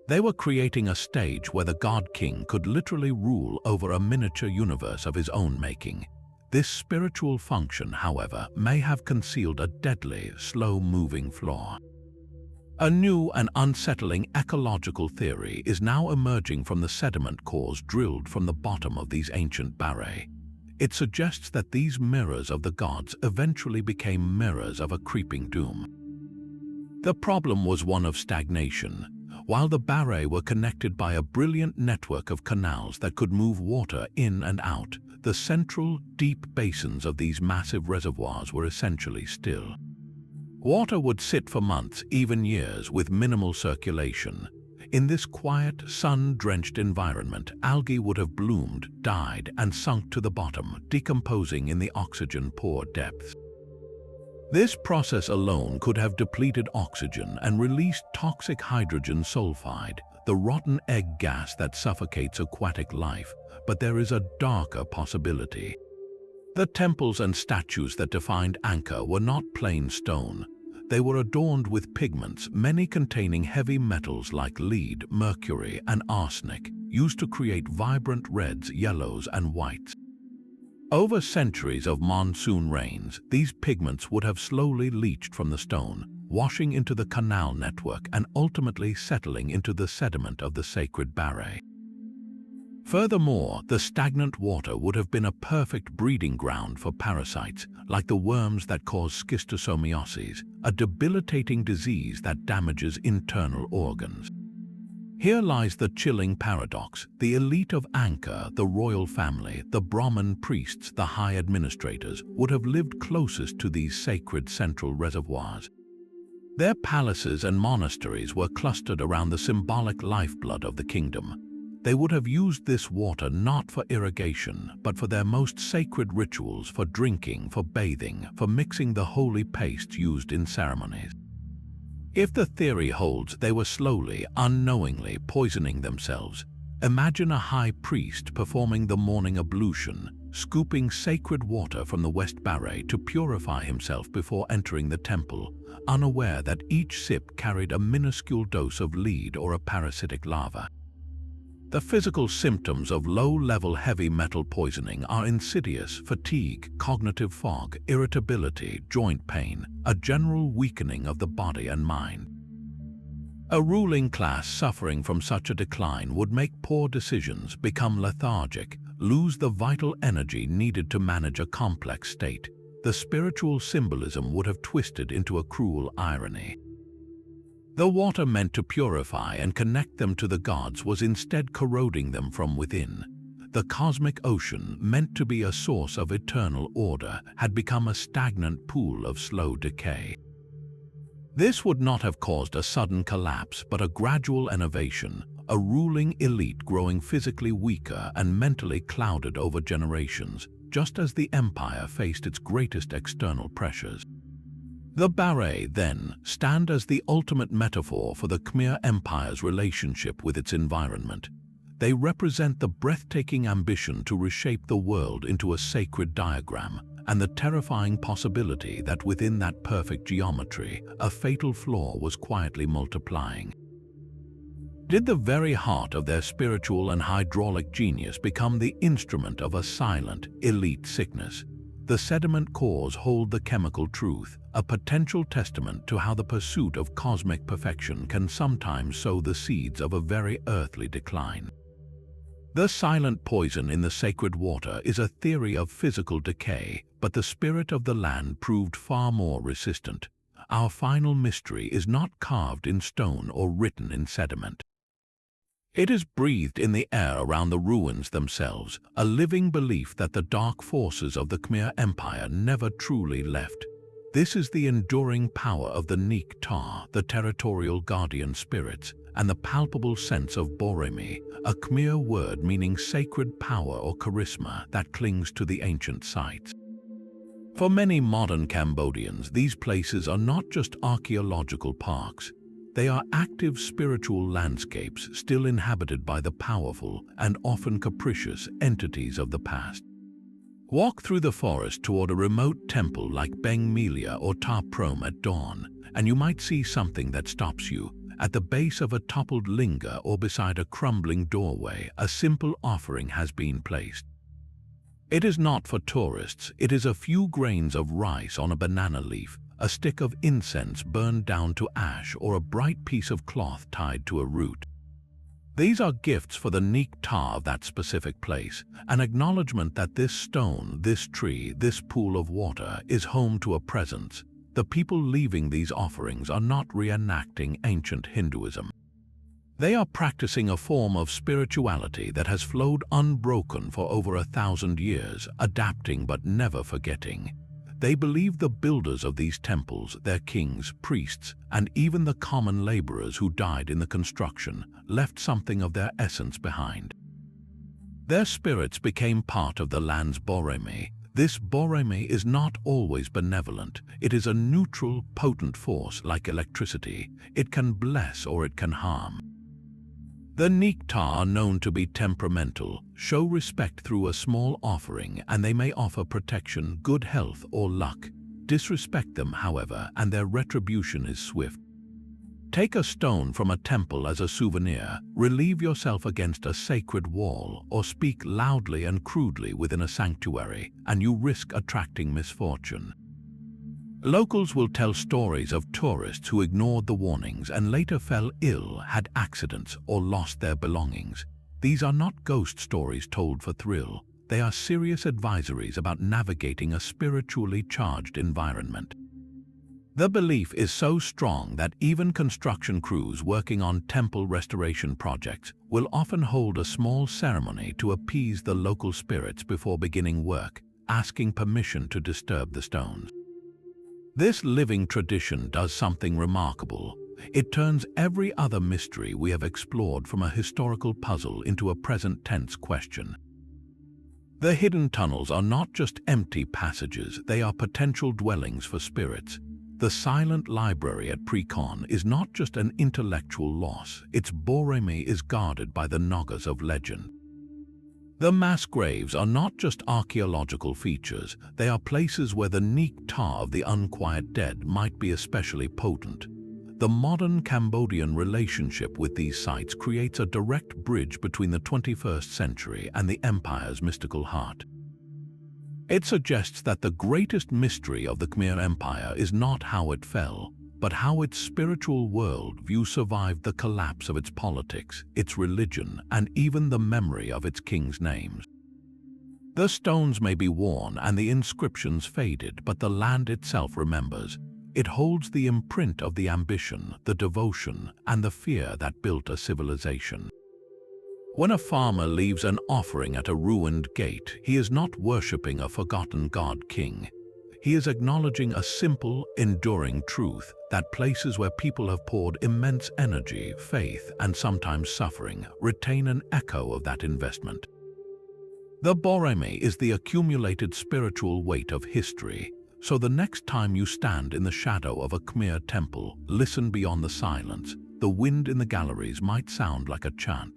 They were creating a stage where the god-king could literally rule over a miniature universe of his own making. This spiritual function, however, may have concealed a deadly, slow-moving flaw. A new and unsettling ecological theory is now emerging from the sediment cores drilled from the bottom of these ancient Banteay. It suggests that these mirrors of the gods eventually became mirrors of a creeping doom. The problem was one of stagnation. While the Banteay were connected by a brilliant network of canals that could move water in and out, the central, deep basins of these massive reservoirs were essentially still. Water would sit for months, even years, with minimal circulation. In this quiet, sun-drenched environment, algae would have bloomed, died, and sunk to the bottom, decomposing in the oxygen-poor depths. This process alone could have depleted oxygen and released toxic hydrogen sulfide, the rotten egg gas that suffocates aquatic life. But there is a darker possibility. The temples and statues that defined Angkor were not plain stone. They were adorned with pigments, many containing heavy metals like lead, mercury, and arsenic, used to create vibrant reds, yellows, and whites. Over centuries of monsoon rains, these pigments would have slowly leached from the stone, washing into the canal network and ultimately settling into the sediment of the sacred Banteay. Furthermore, the stagnant water would have been a perfect breeding ground for parasites, like the worms that cause schistosomiasis, a debilitating disease that damages internal organs. Here lies the chilling paradox. The elite of Angkor, the royal family, the Brahmin priests, the high administrators, would have lived closest to these sacred central reservoirs. Their palaces and monasteries were clustered around the symbolic lifeblood of the kingdom. They would have used this water not for irrigation, but for their most sacred rituals, for drinking, for bathing, for mixing the holy paste used in ceremonies. If the theory holds, they were slowly, unknowingly poisoning themselves. Imagine a high priest performing the morning ablution, scooping sacred water from the West Baray to purify himself before entering the temple, unaware that each sip carried a minuscule dose of lead or a parasitic larva. The physical symptoms of low-level heavy metal poisoning are insidious: fatigue, cognitive fog, irritability, joint pain, a general weakening of the body and mind. A ruling class suffering from such a decline would make poor decisions, become lethargic, lose the vital energy needed to manage a complex state. The spiritual symbolism would have twisted into a cruel irony. The water meant to purify and connect them to the gods was instead corroding them from within. The cosmic ocean, meant to be a source of eternal order, had become a stagnant pool of slow decay. This would not have caused a sudden collapse, but a gradual enervation, a ruling elite growing physically weaker and mentally clouded over generations, just as the empire faced its greatest external pressures. The Baray, then, stand as the ultimate metaphor for the Khmer Empire's relationship with its environment. They represent the breathtaking ambition to reshape the world into a sacred diagram, and the terrifying possibility that within that perfect geometry, a fatal flaw was quietly multiplying. Did the very heart of their spiritual and hydraulic genius become the instrument of a silent, elite sickness? The sediment cores hold the chemical truth, a potential testament to how the pursuit of cosmic perfection can sometimes sow the seeds of a very earthly decline. The silent poison in the sacred water is a theory of physical decay, but the spirit of the land proved far more resistant. Our final mystery is not carved in stone or written in sediment. It is breathed in the air around the ruins themselves, a living belief that the dark forces of the Khmer Empire never truly left. This is the enduring power of the Nik Ta, the territorial guardian spirits, and the palpable sense of Boremi, a Khmer word meaning sacred power or charisma that clings to the ancient sites. For many modern Cambodians, these places are not just archaeological parks. They are active spiritual landscapes still inhabited by the powerful and often capricious entities of the past. Walk through the forest toward a remote temple like Beng Melia or Ta Prohm at dawn, and you might see something that stops you. At the base of a toppled linga or beside a crumbling doorway, a simple offering has been placed. It is not for tourists. It is a few grains of rice on a banana leaf, a stick of incense burned down to ash, or a bright piece of cloth tied to a root. These are gifts for the Nik Ta of that specific place, an acknowledgement that this stone, this tree, this pool of water is home to a presence. The people leaving these offerings are not reenacting ancient Hinduism. They are practicing a form of spirituality that has flowed unbroken for over 1,000 years, adapting but never forgetting. They believe the builders of these temples, their kings, priests, and even the common laborers who died in the construction, left something of their essence behind. Their spirits became part of the land's Boremi. This Boremi is not always benevolent. It is a neutral, potent force like electricity. It can bless or it can harm. The Nik Ta are known to be temperamental, show respect through a small offering, and they may offer protection, good health, or luck. Disrespect them, however, and their retribution is swift. Take a stone from a temple as a souvenir, relieve yourself against a sacred wall, or speak loudly and crudely within a sanctuary, and you risk attracting misfortune. Locals will tell stories of tourists who ignored the warnings and later fell ill, had accidents, or lost their belongings. These are not ghost stories told for thrill. They are serious advisories about navigating a spiritually charged environment. The belief is so strong that even construction crews working on temple restoration projects will often hold a small ceremony to appease the local spirits before beginning work, asking permission to disturb the stones. This living tradition does something remarkable. It turns every other mystery we have explored from a historical puzzle into a present tense question. The hidden tunnels are not just empty passages, they are potential dwellings for spirits. The silent library at Preah Khan is not just an intellectual loss, its Boremi is guarded by the Nagas of legend. The mass graves are not just archaeological features, they are places where the neat tar of the unquiet dead might be especially potent. The modern Cambodian relationship with these sites creates a direct bridge between the 21st century and the empire's mystical heart. It suggests that the greatest mystery of the Khmer Empire is not how it fell, but how its spiritual worldview survived the collapse of its politics, its religion, and even the memory of its kings' names. The stones may be worn and the inscriptions faded, but the land itself remembers. It holds the imprint of the ambition, the devotion, and the fear that built a civilization. When a farmer leaves an offering at a ruined gate, he is not worshipping a forgotten god-king. He is acknowledging a simple, enduring truth that places where people have poured immense energy, faith, and sometimes suffering retain an echo of that investment. The Boremi is the accumulated spiritual weight of history, so the next time you stand in the shadow of a Khmer temple, listen beyond the silence. The wind in the galleries might sound like a chant.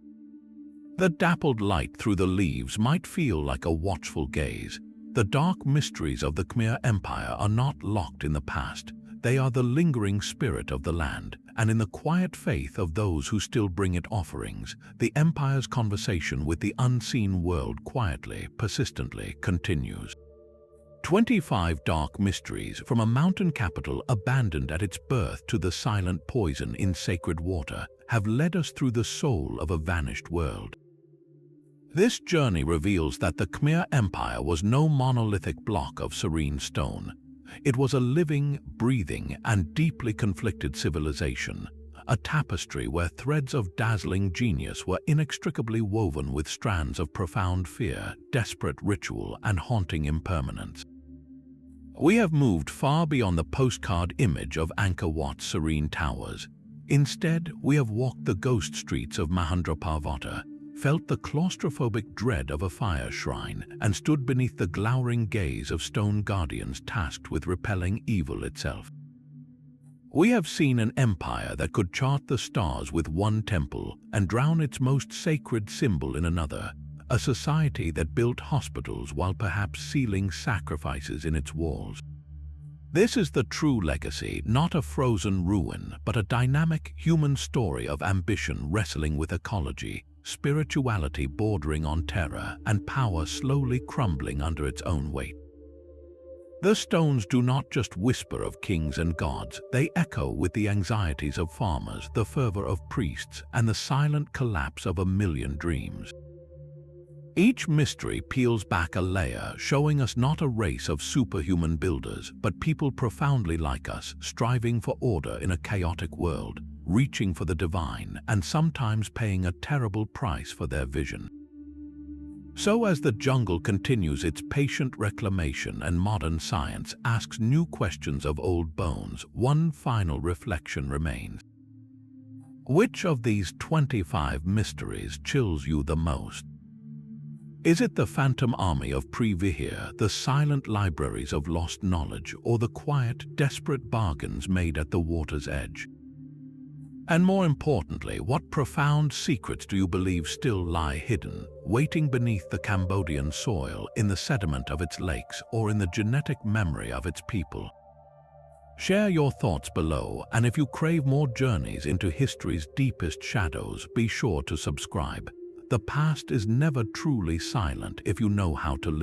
The dappled light through the leaves might feel like a watchful gaze. The dark mysteries of the Khmer Empire are not locked in the past. They are the lingering spirit of the land, and in the quiet faith of those who still bring it offerings, the empire's conversation with the unseen world quietly, persistently continues. 25 dark mysteries, from a mountain capital abandoned at its birth to the silent poison in sacred water, have led us through the soul of a vanished world. This journey reveals that the Khmer Empire was no monolithic block of serene stone. It was a living, breathing, and deeply conflicted civilization, a tapestry where threads of dazzling genius were inextricably woven with strands of profound fear, desperate ritual, and haunting impermanence. We have moved far beyond the postcard image of Angkor Wat's serene towers. Instead, we have walked the ghost streets of Mahendraparvata, felt the claustrophobic dread of a fire shrine, and stood beneath the glowering gaze of stone guardians tasked with repelling evil itself. We have seen an empire that could chart the stars with one temple and drown its most sacred symbol in another, a society that built hospitals while perhaps sealing sacrifices in its walls. This is the true legacy, not a frozen ruin, but a dynamic human story of ambition wrestling with ecology, spirituality bordering on terror, and power slowly crumbling under its own weight. The stones do not just whisper of kings and gods, they echo with the anxieties of farmers, the fervor of priests, and the silent collapse of a million dreams. Each mystery peels back a layer, showing us not a race of superhuman builders, but people profoundly like us, striving for order in a chaotic world, reaching for the divine, and sometimes paying a terrible price for their vision. So as the jungle continues its patient reclamation and modern science asks new questions of old bones, one final reflection remains. Which of these 25 mysteries chills you the most? Is it the phantom army of Preah, the silent libraries of lost knowledge, or the quiet, desperate bargains made at the water's edge? And more importantly, what profound secrets do you believe still lie hidden, waiting beneath the Cambodian soil, in the sediment of its lakes, or in the genetic memory of its people? Share your thoughts below, and if you crave more journeys into history's deepest shadows, be sure to subscribe. The past is never truly silent if you know how to live.